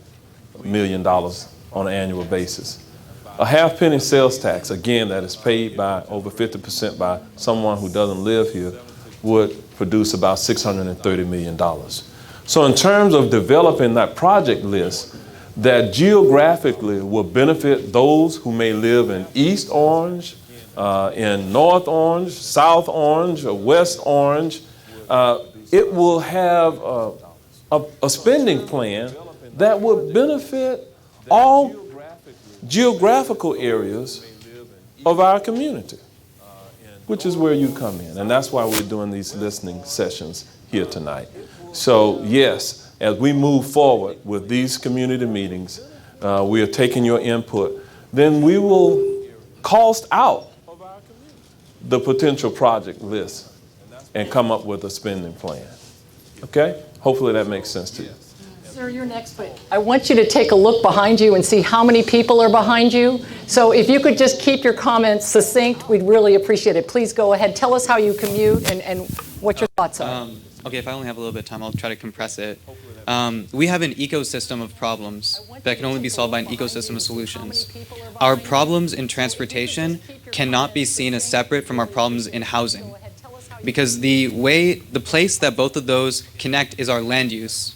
A: million on an annual basis. A half-penny sales tax, again, that is paid by over 50% by someone who doesn't live here, would produce about $630 million. So in terms of developing that project list that geographically will benefit those who may live in East Orange, in North Orange, South Orange, or West Orange, it will have a spending plan that would benefit all geographical areas of our community, which is where you come in. And that's why we're doing these listening sessions here tonight. So yes, as we move forward with these community meetings, we are taking your input, then we will cost out the potential project list and come up with a spending plan. Okay? Hopefully that makes sense to you.
D: Sir, you're next, but I want you to take a look behind you and see how many people are behind you. So if you could just keep your comments succinct, we'd really appreciate it. Please go ahead. Tell us how you commute and what your thoughts are.
J: Okay, if I only have a little bit of time, I'll try to compress it. We have an ecosystem of problems that can only be solved by an ecosystem of solutions. Our problems in transportation cannot be seen as separate from our problems in housing, because the place that both of those connect is our land use.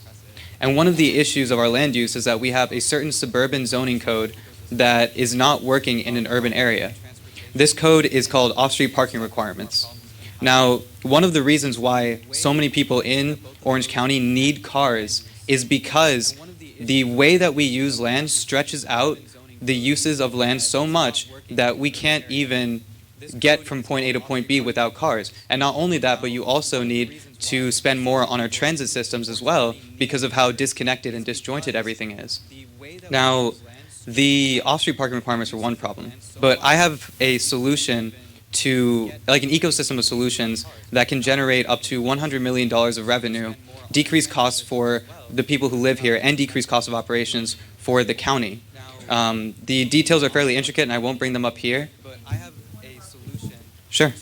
J: And one of the issues of our land use is that we have a certain suburban zoning code that is not working in an urban area. This code is called off-street parking requirements. Now, one of the reasons why so many people in Orange County need cars is because the way that we use land stretches out the uses of land so much that we can't even get from point A to point B without cars. And not only that, but you also need to spend more on our transit systems as well because of how disconnected and disjointed everything is. Now, the off-street parking requirements are one problem, but I have a solution to, like an ecosystem of solutions that can generate up to $100 million of revenue, decrease costs for the people who live here, and decrease costs of operations for the county. The details are fairly intricate, and I won't bring them up here. But I have a solution. Sure. To,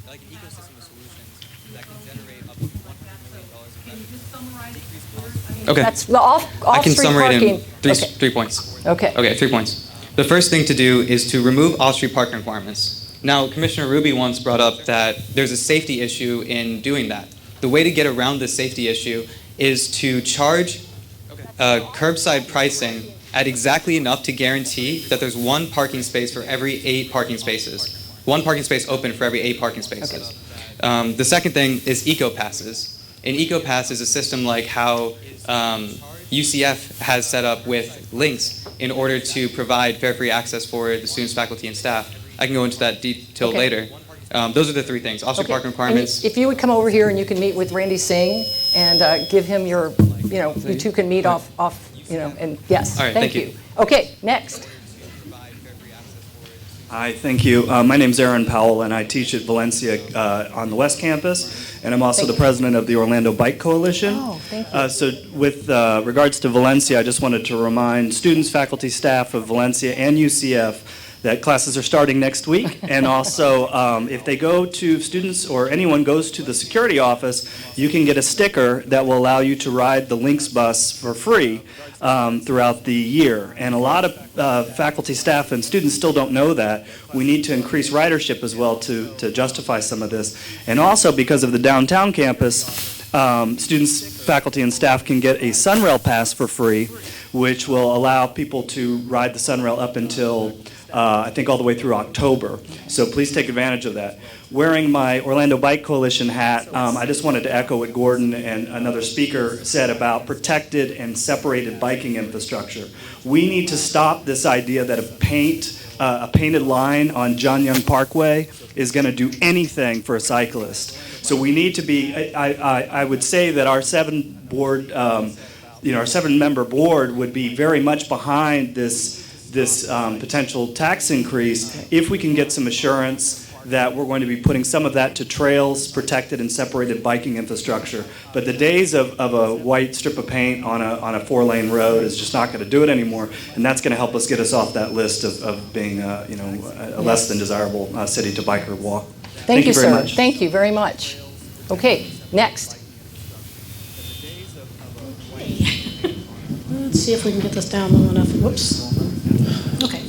J: like an ecosystem of solutions that can generate up to $100 million of revenue. Can you just summarize it?
D: Okay. That's the off-street parking.
J: I can summarize it in 3 points.
D: Okay.
J: Okay, 3 points. The first thing to do is to remove off-street parking requirements. Now, Commissioner Ruby once brought up that there's a safety issue in doing that. The way to get around this safety issue is to charge curbside pricing at exactly enough to guarantee that there's one parking space for every 8 parking spaces. One parking space open for every 8 parking spaces. Okay. The second thing is eco-passes. An eco-pass is a system like how UCF has set up with LYNX in order to provide fare-free access for the students, faculty, and staff. I can go into that detail later. Those are the 3 things: off-street parking requirements.
D: And if you would come over here and you can meet with Randy Singh and give him your, you two can meet off, and yes.
J: All right,
D: thank you. Okay, next.
K: Hi, thank you. My name's Aaron Powell, and I teach at Valencia on the West Campus, and I'm also the president of the Orlando Bike Coalition.
D: Oh, thank you.
K: So with regards to Valencia, I just wanted to remind students, faculty, staff of Valencia and UCF that classes are starting next week. And also, if they go to, students or anyone goes to the security office, you can get a sticker that will allow you to ride the LYNX bus for free throughout the year. And a lot of faculty, staff, and students still don't know that. We need to increase ridership as well to justify some of this. And also, because of the downtown campus, students, faculty, and staff can get a Sunrail pass for free, which will allow people to ride the Sunrail up until, I think, all the way through October. So please take advantage of that. Wearing my Orlando Bike Coalition hat, I just wanted to echo what Gordon and another speaker said about protected and separated biking infrastructure. We need to stop this idea that a painted line on John Young Parkway is going to do anything for a cyclist. So we need to be, I would say that our our 7-member board would be very much behind this potential tax increase if we can get some assurance that we're going to be putting some of that to trails, protected and separated biking infrastructure. But the days of a white strip of paint on a 4-lane road is just not going to do it anymore, and that's going to help us get us off that list of being a less than desirable city to bike or walk.
D: Thank you,
K: very
D: sir.
K: much.
D: Thank you very much. Okay, next.
G: Let's see if we can get this down low enough. Whoops. Okay.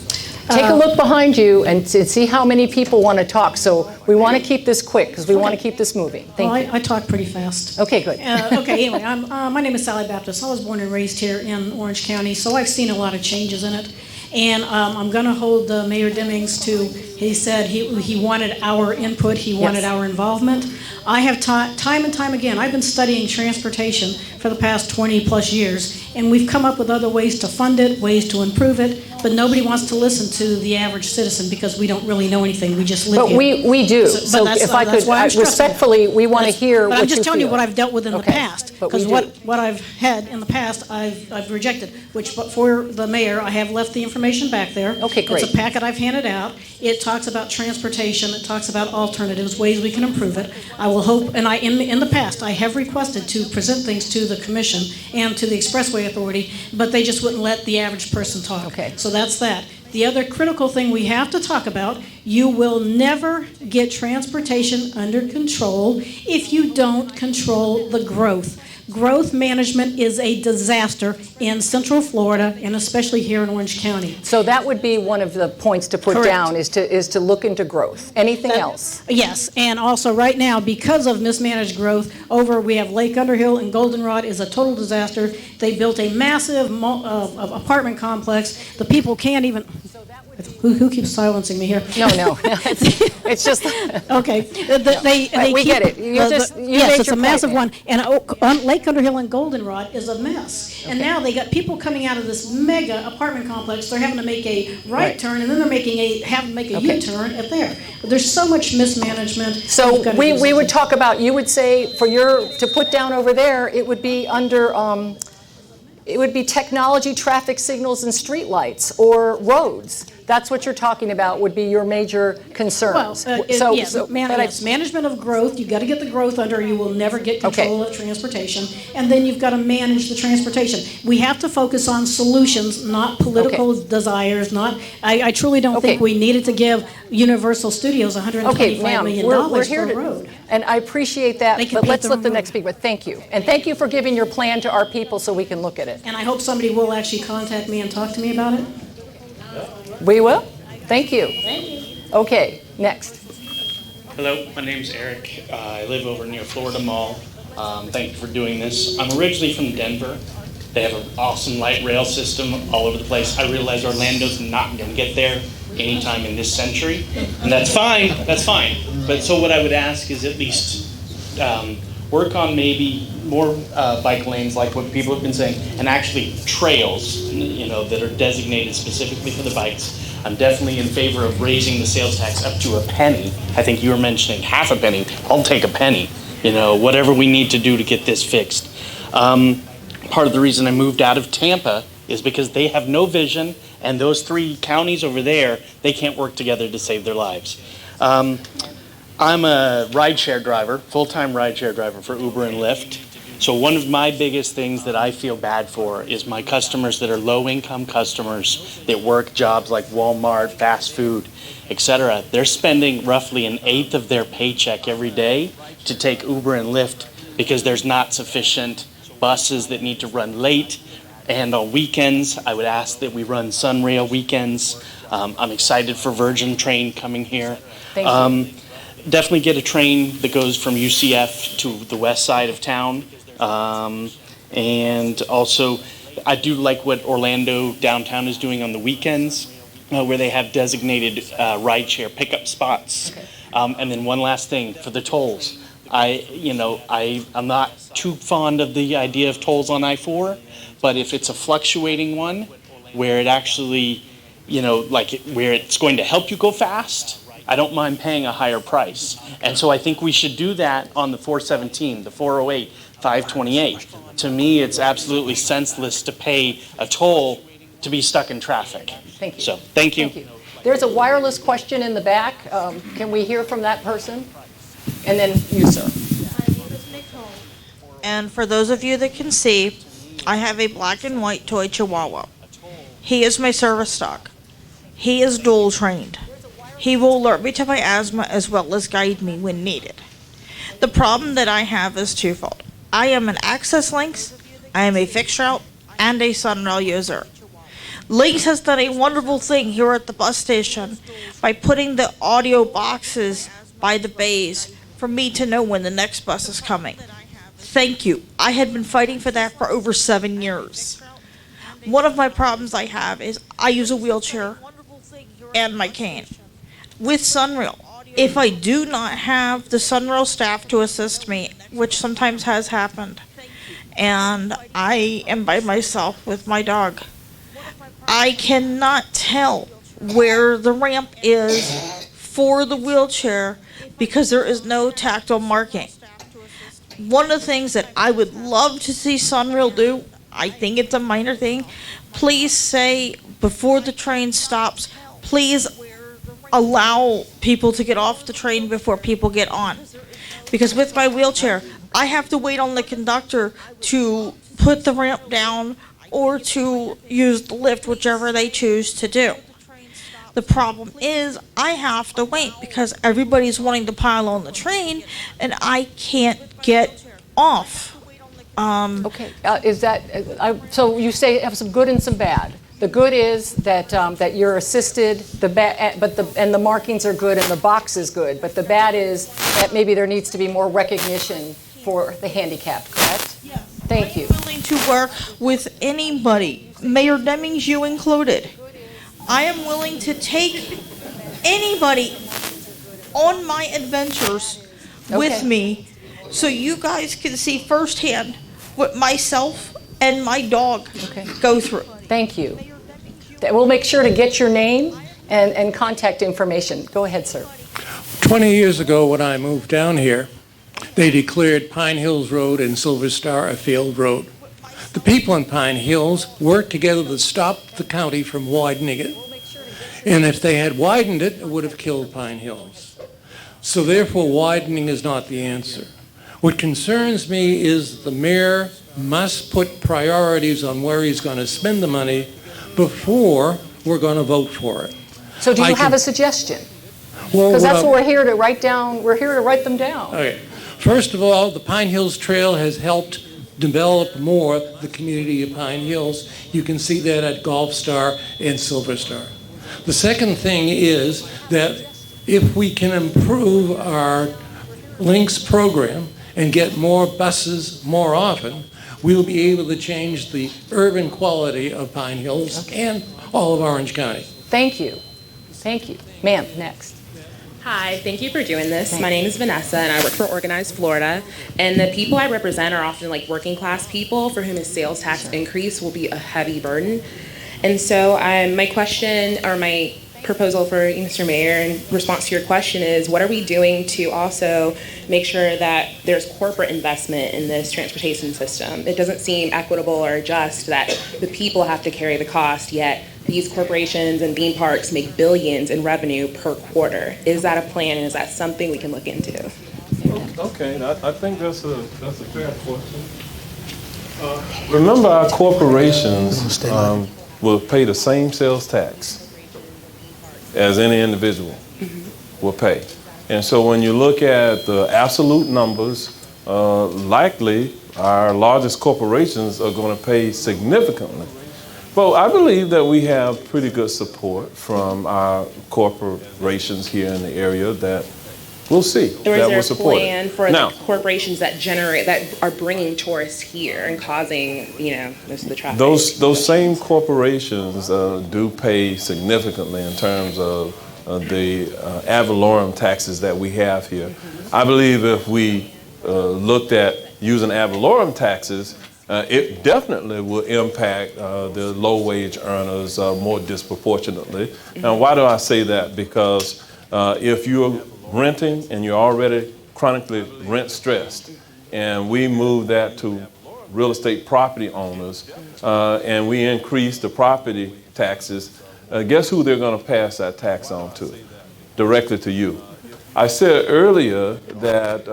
D: Take a look behind you and see how many people want to talk. So we want to keep this quick because we want to keep this moving. Thank you.
G: I talk pretty fast.
D: Okay, good.
G: Okay, anyway, my name is Sally Baptist. I was born and raised here in Orange County, so I've seen a lot of changes in it. And I'm going to hold Mayor Demings to, he said he wanted our input, he wanted our involvement. I have time and time again, I've been studying transportation for the past 20 plus years, and we've come up with other ways to fund it, ways to improve it, but nobody wants to listen to the average citizen because we don't really know anything, we just live here.
D: But we do. So if I could, respectfully, we want to hear what you feel.
G: But I'm just telling you what I've dealt with in the past. Because
D: what
G: I've had in the past, I've rejected, which but for the mayor, I have left the information back there.
D: Okay, great.
G: It's a packet I've handed out. It talks about transportation, it talks about alternatives, ways we can improve it. I will hope, and in the past, I have requested to present things to the commission and to the Expressway Authority, but they just wouldn't let the average person talk.
D: Okay.
G: So that's that. The other critical thing we have to talk about, you will never get transportation under control if you don't control the growth. Growth management is a disaster in Central Florida and especially here in Orange County.
D: So that would be one of the points to put down is to look into growth. Anything else?
G: Yes, and also right now, because of mismanaged growth, we have Lake Underhill and Goldenrod is a total disaster. They built a massive apartment complex. The people can't even... Who keeps silencing me here?
D: No. It's just...
G: Okay.
D: We get it.
G: Yes, it's a massive one. And on Lake Underhill and Goldenrod is a mess. And now they got people coming out of this mega apartment complex. They're having to make a right turn, and then they're having to make a U-turn at there. But there's so much mismanagement.
D: So we would talk about, you would say, to put down over there, it would be under... it would be technology, traffic signals, and street lights, or roads. That's what you're talking about would be your major concerns.
G: Well, management of growth. You've got to get the growth under. You will never get control of transportation. And then you've got to manage the transportation. We have to focus on solutions, not political desires. I truly don't think we needed to give Universal Studios $125 million for a road.
D: And I appreciate that, but let's let the next speaker. Thank you. And thank you for giving your plan to our people so we can look at it.
G: And I hope somebody will actually contact me and talk to me about it.
D: We will. Thank you.
G: Thank you.
D: Okay, next.
L: Hello, my name's Eric. I live over near Florida Mall. Thank you for doing this. I'm originally from Denver. They have an awesome light rail system all over the place. I realize Orlando's not going to get there anytime in this century, and that's fine. That's fine. But so what I would ask is at least work on maybe more bike lanes, like what people have been saying, and actually trails, that are designated specifically for the bikes. I'm definitely in favor of raising the sales tax up to a penny. I think you were mentioning half a penny. I'll take a penny. Whatever we need to do to get this fixed. Part of the reason I moved out of Tampa is because they have no vision, and those 3 counties over there, they can't work together to save their lives. I'm a rideshare driver, full-time rideshare driver for Uber and Lyft. So one of my biggest things that I feel bad for is my customers that are low-income customers that work jobs like Walmart, fast food, etc. They're spending roughly an eighth of their paycheck every day to take Uber and Lyft because there's not sufficient buses that need to run late. And on weekends, I would ask that we run Sunrail weekends. I'm excited for Virgin Train coming here.
D: Thank you.
L: Definitely get a train that goes from UCF to the west side of town. And also, I do like what Orlando downtown is doing on the weekends, where they have designated rideshare pickup spots.
D: Okay.
L: And then one last thing for the tolls. I'm not too fond of the idea of tolls on I-4, but if it's a fluctuating one where it actually, where it's going to help you go fast, I don't mind paying a higher price. And so I think we should do that on the 417, the 408, 528. To me, it's absolutely senseless to pay a toll to be stuck in traffic.
D: Thank you.
L: So, thank you.
D: Thank you. There's a wireless question in the back. Can we hear from that person? And then you, sir.
M: And for those of you that can see, I have a black and white toy Chihuahua. He is my service dog. He is dual trained. He will alert me to my asthma as well as guide me when needed. The problem that I have is twofold. I am an Access LYNX, I am a fixed route, and a Sunrail user. LYNX has done a wonderful thing here at the bus station by putting the audio boxes by the bays for me to know when the next bus is coming. Thank you. I had been fighting for that for over 7 years. One of my problems I have is I use a wheelchair and my cane. With Sunrail, if I do not have the Sunrail staff to assist me, which sometimes has happened, and I am by myself with my dog, I cannot tell where the ramp is for the wheelchair because there is no tactile marking. One of the things that I would love to see Sunrail do, I think it's a minor thing, please say before the train stops, please allow people to get off the train before people get on. Because with my wheelchair, I have to wait on the conductor to put the ramp down or to use the lift, whichever they choose to do. The problem is I have to wait because everybody's wanting to pile on the train and I can't get off.
D: Okay, so you say you have some good and some bad. The good is that you're assisted, and the markings are good and the box is good. But the bad is that maybe there needs to be more recognition for the handicapped, correct?
M: Yes.
D: Thank you.
M: I am willing to work with anybody, Mayor Demings, you included. I am willing to take anybody on my adventures with me so you guys can see firsthand what myself and my dog go through.
D: Thank you. We'll make sure to get your name and contact information. Go ahead, sir.
N: 20 years ago when I moved down here, they declared Pine Hills Road and Silver Star a failed road. The people in Pine Hills worked together to stop the county from widening it. And if they had widened it, it would have killed Pine Hills. So therefore, widening is not the answer. What concerns me is the mayor must put priorities on where he's going to spend the money before we're going to vote for it.
D: So do you have a suggestion? Because that's what we're here to write down. We're here to write them down.
N: Okay. First of all, the Pine Hills Trail has helped develop more the community of Pine Hills. You can see that at Golf Star and Silver Star. The second thing is that if we can improve our LYNX program and get more buses more often, we'll be able to change the urban quality of Pine Hills and all of Orange County.
D: Thank you. Thank you. Ma'am, next.
O: Hi, thank you for doing this. My name is Vanessa and I work for Organized Florida. And the people I represent are often like working class people for whom a sales tax increase will be a heavy burden. And so my question or my proposal for Mr. Mayor in response to your question is, what are we doing to also make sure that there's corporate investment in this transportation system? It doesn't seem equitable or just that the people have to carry the cost, yet these corporations and theme parks make billions in revenue per quarter. Is that a plan and is that something we can look into?
A: Okay, I think that's a fair question. Remember, our corporations will pay the same sales tax as any individual will pay. And so when you look at the absolute numbers, likely our largest corporations are going to pay significantly. But I believe that we have pretty good support from our corporations here in the area that we'll see.
O: Or
A: that will
O: is there a
A: support
O: plan
A: it.
O: for
A: Now,
O: the corporations that are bringing tourists here and causing, most of the traffic?
A: those same corporations do pay significantly in terms of the ad valorem taxes that we have here. I believe if we looked at using ad valorem taxes, it definitely will impact the low-wage earners more disproportionately. Now, why do I say that? Because if you're renting and you're already chronically rent-stressed, and we move that to real estate property owners, and we increase the property taxes, guess who they're going to pass that tax on to? Directly to you. I said earlier that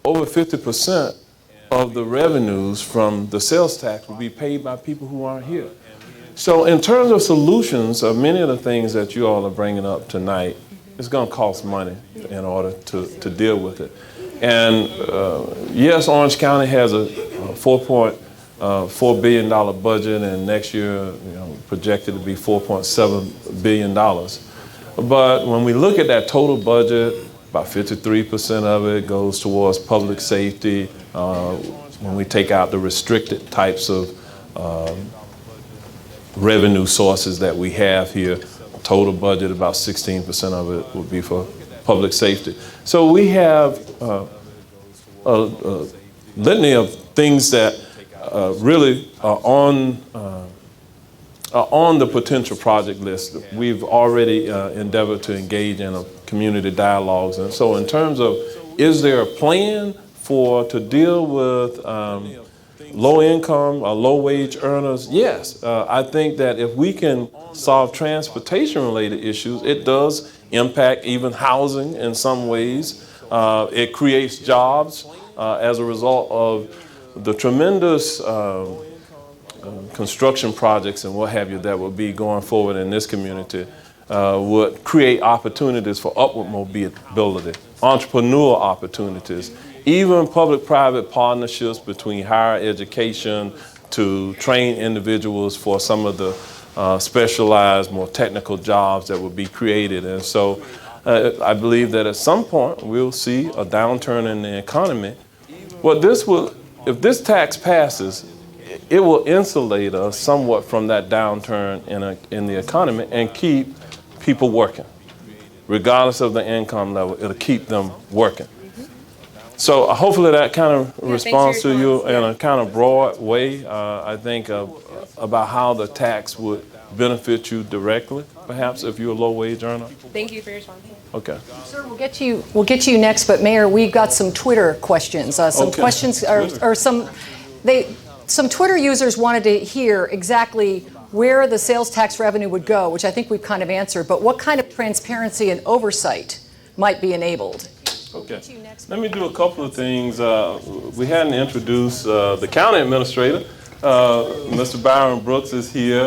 A: over 50% of the revenues from the sales tax will be paid by people who aren't here. So in terms of solutions, many of the things that you all are bringing up tonight, it's going to cost money in order to deal with it. And yes, Orange County has a $4.4 billion budget, and next year projected to be $4.7 billion. But when we look at that total budget, about 53% of it goes towards public safety. When we take out the restricted types of revenue sources that we have here, total budget, about 16% of it would be for public safety. So we have a litany of things that really are on the potential project list. We've already endeavored to engage in a community dialogues. And so in terms of, is there a plan to deal with low income or low wage earners? Yes. I think that if we can solve transportation related issues, it does impact even housing in some ways. It creates jobs as a result of the tremendous construction projects and what have you that will be going forward in this community. Would create opportunities for upward mobility, entrepreneurial opportunities, even public-private partnerships between higher education to train individuals for some of the specialized, more technical jobs that will be created. And so I believe that at some point we'll see a downturn in the economy. If this tax passes, it will insulate us somewhat from that downturn in the economy and keep people working. Regardless of the income level, it'll keep them working. So hopefully that kind of responds to you in a kind of broad way, I think, about how the tax would benefit you directly, perhaps, if you're a low-wage earner.
O: Thank you for your response.
A: Okay.
D: Sir, we'll get to you next, but Mayor, we've got some Twitter questions. Questions, or some Twitter users wanted to hear exactly where the sales tax revenue would go, which I think we've kind of answered, but what kind of transparency and oversight might be enabled?
A: Okay. Let me do a couple of things. We hadn't introduced the county administrator. Mr. Byron Brooks is here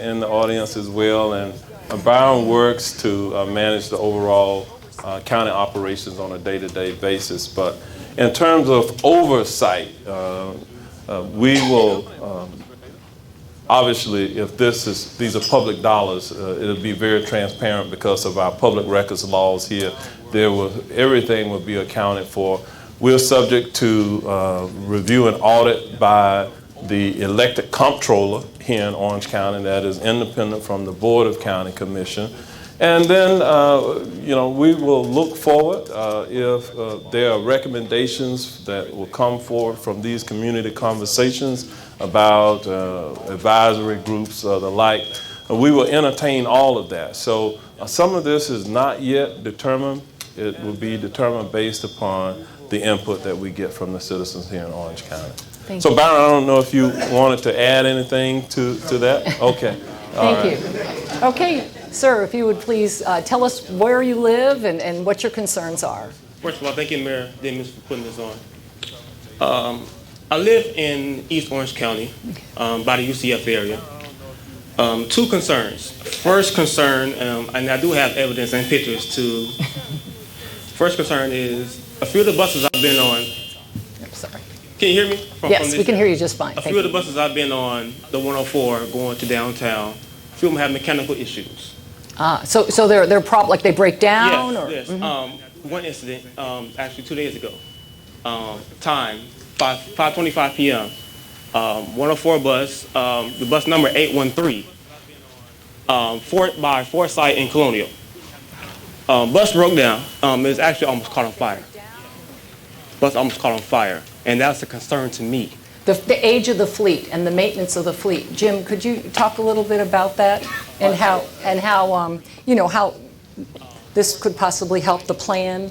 A: in the audience as well, and Byron works to manage the overall county operations on a day-to-day basis. But in terms of oversight, we will obviously, if these are public dollars, it'll be very transparent because of our public records laws here. Everything will be accounted for. We're subject to review and audit by the elected comptroller here in Orange County that is independent from the Board of County Commission. And then, we will look forward if there are recommendations that will come forward from these community conversations about advisory groups or the like. We will entertain all of that. So some of this is not yet determined. It will be determined based upon the input that we get from the citizens here in Orange County. So Byron, I don't know if you wanted to add anything to that? Okay.
D: Thank you. Okay, sir, if you would please tell us where you live and what your concerns are.
P: First of all, thank you, Mayor Demings, for putting this on. I live in East Orange County, by the UCF area. Two concerns. First concern, and I do have evidence and pictures to. First concern is a few of the buses I've been on.
D: I'm sorry.
P: Can you hear me?
D: Yes, we can hear you just fine.
P: A few of the buses I've been on, the 104 going to downtown, a few of them have mechanical issues.
D: So they're like they break down?
P: Yes,
D: or?
P: yes. One incident, actually 2 days ago. Time, 5:25 p.m. 104 bus, the bus number 813, by Forsyth and Colonial. Bus broke down. It was actually almost caught on fire. Bus almost caught on fire, and that's a concern to me.
D: The age of the fleet and the maintenance of the fleet. Jim, could you talk a little bit about that and how how this could possibly help the plan?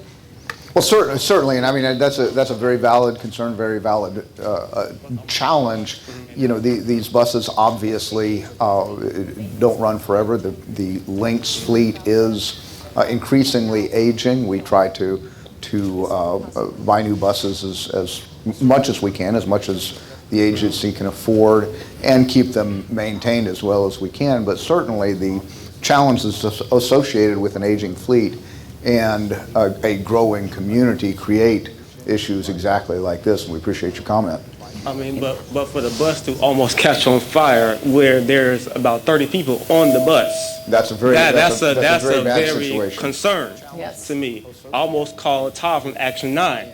C: Well, certainly, and I mean that's a very valid concern, very valid challenge. You know, these buses obviously don't run forever. The LYNX fleet is increasingly aging. We try to buy new buses as much as we can, as much as the agency can afford, and keep them maintained as well as we can. But certainly the challenges associated with an aging fleet and a growing community create issues exactly like this, and we appreciate your comment.
P: I mean, but for the bus to almost catch on fire where there's about 30 people on the bus,
C: that's a very bad
P: very
C: situation.
P: Concern to me. I almost called Todd from Action 9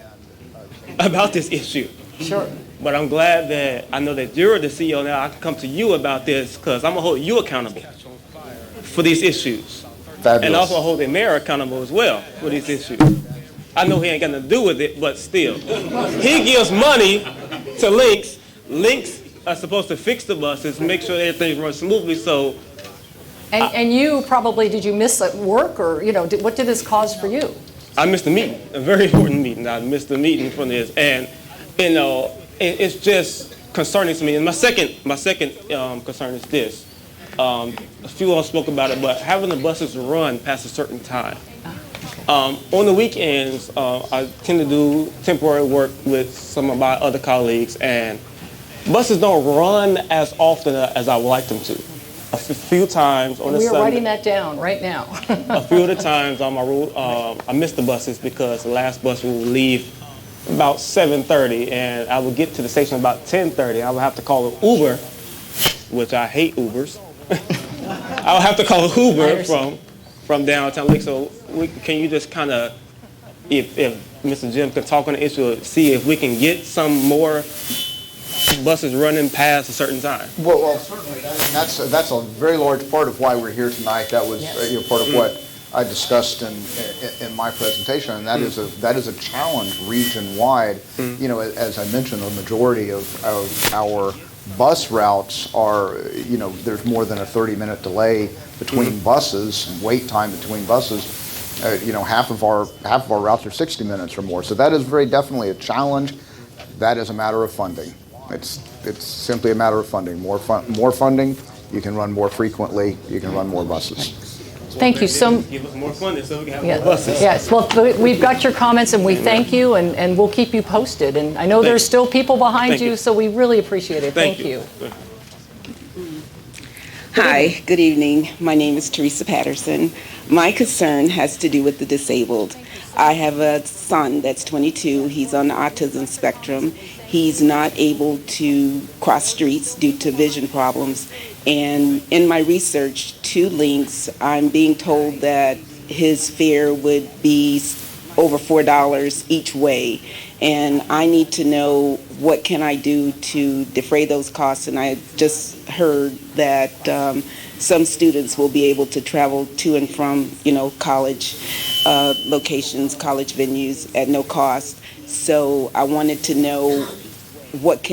P: about this issue.
D: Sure.
P: But I'm glad that I know that you're the CEO now. I can come to you about this because I'm gonna hold you accountable for these issues.
C: Fabulous.
P: And also hold the mayor accountable as well for these issues. I know he ain't got nothing to do with it, but still. He gives money to LYNX. LYNX are supposed to fix the buses, make sure everything runs smoothly, so.
D: And you probably, did you miss work or, what did this cause for you?
P: I missed the meeting, a very important meeting. I missed the meeting from this, and it's just concerning to me. And my second concern is this. A few of us spoke about it, but having the buses run past a certain time. On the weekends, I tend to do temporary work with some of my other colleagues, and buses don't run as often as I would like them to. A few times on a Sunday.
D: We are writing that down right now.
P: A few of the times on my route, I miss the buses because the last bus will leave about 7:30, and I would get to the station about 10:30. I would have to call an Uber, which I hate Ubers. I would have to call an Uber from downtown Lake. So can you just kind of, if Mr. Jim could talk on the issue, see if we can get some more buses running past a certain time?
C: Well, certainly, and that's a very large part of why we're here tonight. That was part of what I discussed in my presentation, and that is a challenge region-wide. As I mentioned, the majority of our bus routes are, there's more than a 30-minute delay between buses, and wait time between buses. Half of our routes are 60 minutes or more. So that is very definitely a challenge. That is a matter of funding. It's simply a matter of funding. More funding, you can run more frequently, you can run more buses.
D: Thank you so much.
P: Give us more funding so we can have more buses.
D: Yes, well, we've got your comments, and we thank you, and we'll keep you posted. And I know there's still people behind you, so we really appreciate it. Thank you.
Q: Hi, good evening. My name is Teresa Patterson. My concern has to do with the disabled. I have a son that's 22. He's on the autism spectrum. He's not able to cross streets due to vision problems. And in my research to LYNX, I'm being told that his fare would be over $4 each way. And I need to know what can I do to defray those costs. And I just heard that some students will be able to travel to and from, college locations, college venues at no cost. So I wanted to know what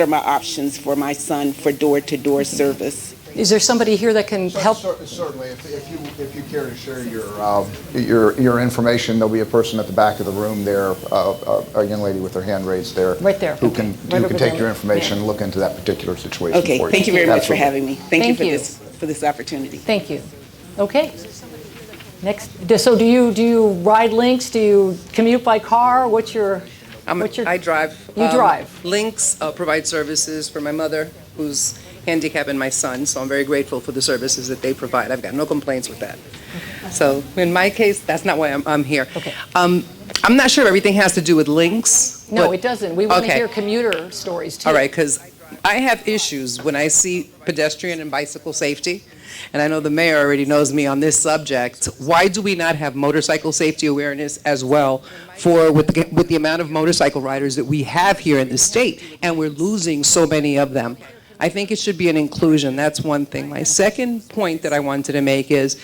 Q: are my options for my son for door-to-door service.
D: Is there somebody here that can help?
C: Certainly, if you care to share your information, there'll be a person at the back of the room there, a young lady with her hand raised there,
D: right there,
C: who can take your information and look into that particular situation.
Q: Okay,
C: for you.
Q: Thank you very much for having me. Thank you
D: for
Q: for this opportunity.
D: Thank you. Okay. Next, so do you ride LYNX? Do you commute by car? What's your?
R: I drive.
D: You drive.
R: LYNX provides services for my mother, who's handicapped, and my son, so I'm very grateful for the services that they provide. I've got no complaints with that. So in my case, that's not why I'm here.
D: Okay.
R: I'm not sure if everything has to do with LYNX.
D: No,
R: but-
D: it doesn't. We want to
R: Okay.
D: hear commuter stories too.
R: All right, because I have issues when I see pedestrian and bicycle safety, and I know the mayor already knows me on this subject. Why do we not have motorcycle safety awareness as well with the amount of motorcycle riders that we have here in the state, and we're losing so many of them? I think it should be an inclusion. That's one thing. My second point that I wanted to make is,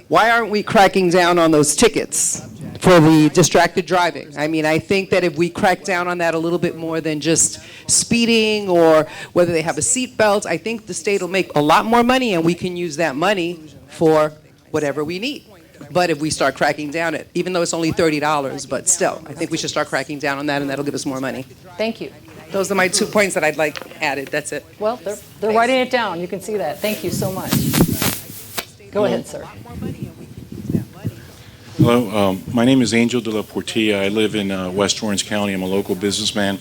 R: why aren't we cracking down on those tickets for the distracted driving? I mean, I think that if we crack down on that a little bit more than just speeding or whether they have a seat belt, I think the state will make a lot more money, and we can use that money for whatever we need. But if we start cracking down it, even though it's only $30, but still, I think we should start cracking down on that, and that'll give us more money.
D: Thank you.
R: Those are my 2 points that I'd like added. That's it.
D: Well, they're writing it down. You can see that. Thank you so much. Go ahead, sir.
S: Hello, my name is Angel de la Portilla. I live in West Orange County. I'm a local businessman.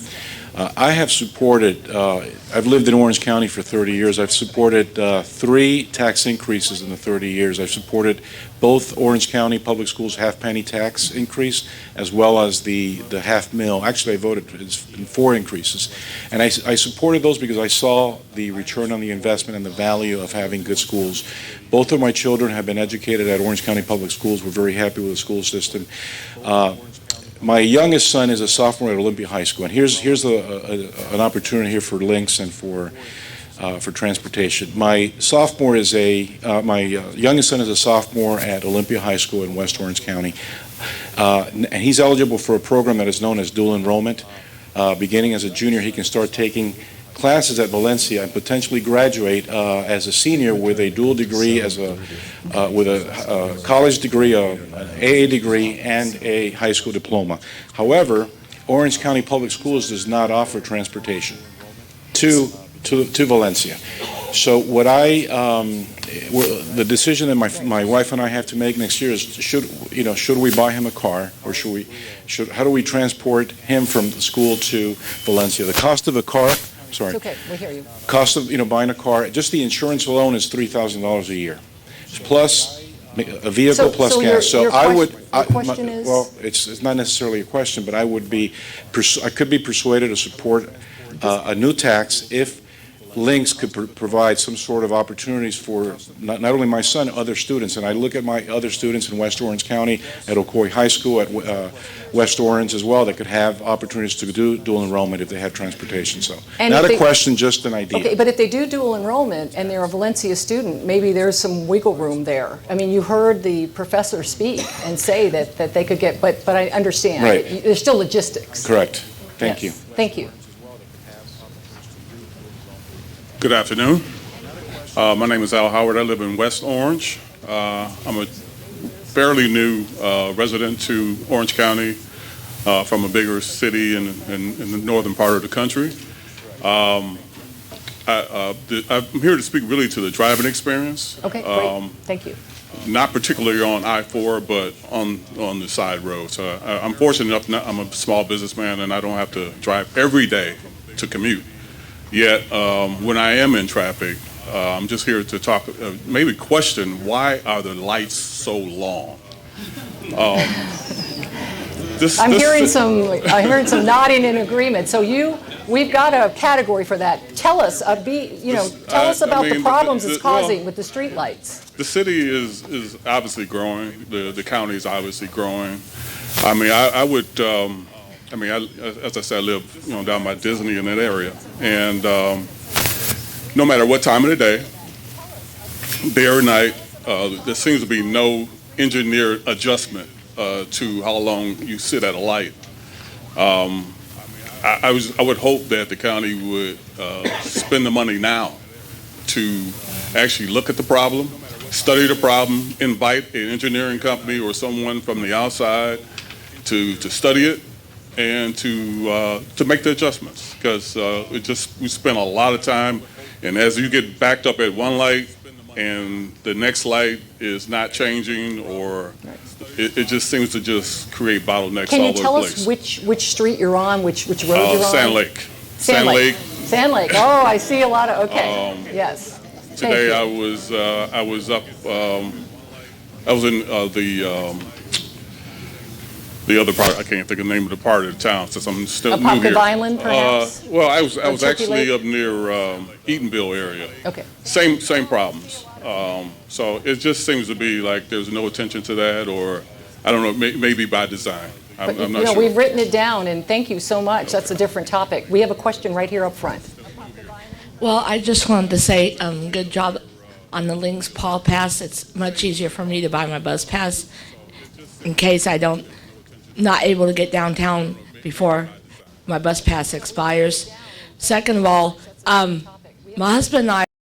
S: I have supported, I've lived in Orange County for 30 years. I've supported 3 tax increases in the 30 years. I've supported both Orange County Public Schools half-penny tax increase as well as the half-mil. Actually, I voted in 4 increases. And I supported those because I saw the return on the investment and the value of having good schools. Both of my children have been educated at Orange County Public Schools. We're very happy with the school system. My youngest son is a sophomore at Olympia High School, and here's an opportunity here for LYNX and for transportation. My youngest son is a sophomore at Olympia High School in West Orange County, and he's eligible for a program that is known as dual enrollment. Beginning as a junior, he can start taking classes at Valencia and potentially graduate as a senior with a dual degree with a college degree, an AA degree, and a high school diploma. However, Orange County Public Schools does not offer transportation to Valencia. So what the decision that my wife and I have to make next year is should we buy him a car, or how do we transport him from the school to Valencia? The cost of a car. Sorry.
D: It's okay, we hear you.
S: Cost of buying a car, just the insurance alone is $3,000 a year, plus a vehicle plus gas.
D: Your question is?
S: Well, it's not necessarily a question, but I could be persuaded to support a new tax if LYNX could provide some sort of opportunities for not only my son, other students. And I look at my other students in West Orange County, at Ocoee High School, at West Orange as well, that could have opportunities to do dual enrollment if they had transportation. So not a question, just an idea.
D: Okay, but if they do dual enrollment and they're a Valencia student, maybe there's some wiggle room there. I mean, you heard the professor speak and say that they could get, but I understand.
S: Right.
D: There's still logistics.
S: Correct. Thank you.
D: Thank you.
T: Good afternoon. My name is Al Howard. I live in West Orange. I'm a fairly new resident to Orange County from a bigger city in the northern part of the country. I'm here to speak really to the driving experience.
D: Okay, great. Thank you.
T: Not particularly on I-4, but on the side roads. So I'm fortunate enough, I'm a small businessman, and I don't have to drive every day to commute. Yet, when I am in traffic, I'm just here to talk, maybe question, why are the lights so long?
D: I'm hearing some nodding in agreement. So we've got a category for that. Tell us, tell us about the problems it's causing with the street lights.
T: The city is obviously growing. The county is obviously growing. I mean, I would. As I said, I live down by Disney in that area, and no matter what time of the day, day or night, there seems to be no engineered adjustment to how long you sit at a light. I would hope that the county would spend the money now to actually look at the problem, study the problem, invite an engineering company or someone from the outside to study it, and to make the adjustments, because we spend a lot of time, and as you get backed up at one light, and the next light is not changing, or it just seems to just create bottlenecks
D: Can
T: all
D: you
T: over
D: tell
T: the
D: us
T: place.
D: which street you're on, which road you're on?
T: Sand Lake.
D: Sand Lake. Sand Lake. Oh, I see a lot of, okay. Yes.
T: Today
D: Thank
T: I was up. I was in the other part. I can't think of the name of the part of the town since I'm still new here.
D: Apopka Island, perhaps?
T: Well, I was
D: Turkey
T: actually
D: Lake?
T: up near Eatonville area.
D: Okay.
T: Same problems. So it just seems to be like there's no attention to that, or I don't know, maybe by design.
D: But,
T: I'm not sure.
D: we've written it down, and thank you so much. That's a different topic. We have a question right here up front.
U: Well, I just wanted to say good job on the LYNX Paul Pass. It's much easier for me to buy my bus pass in case not able to get downtown before my bus pass expires. Second of all, my husband and I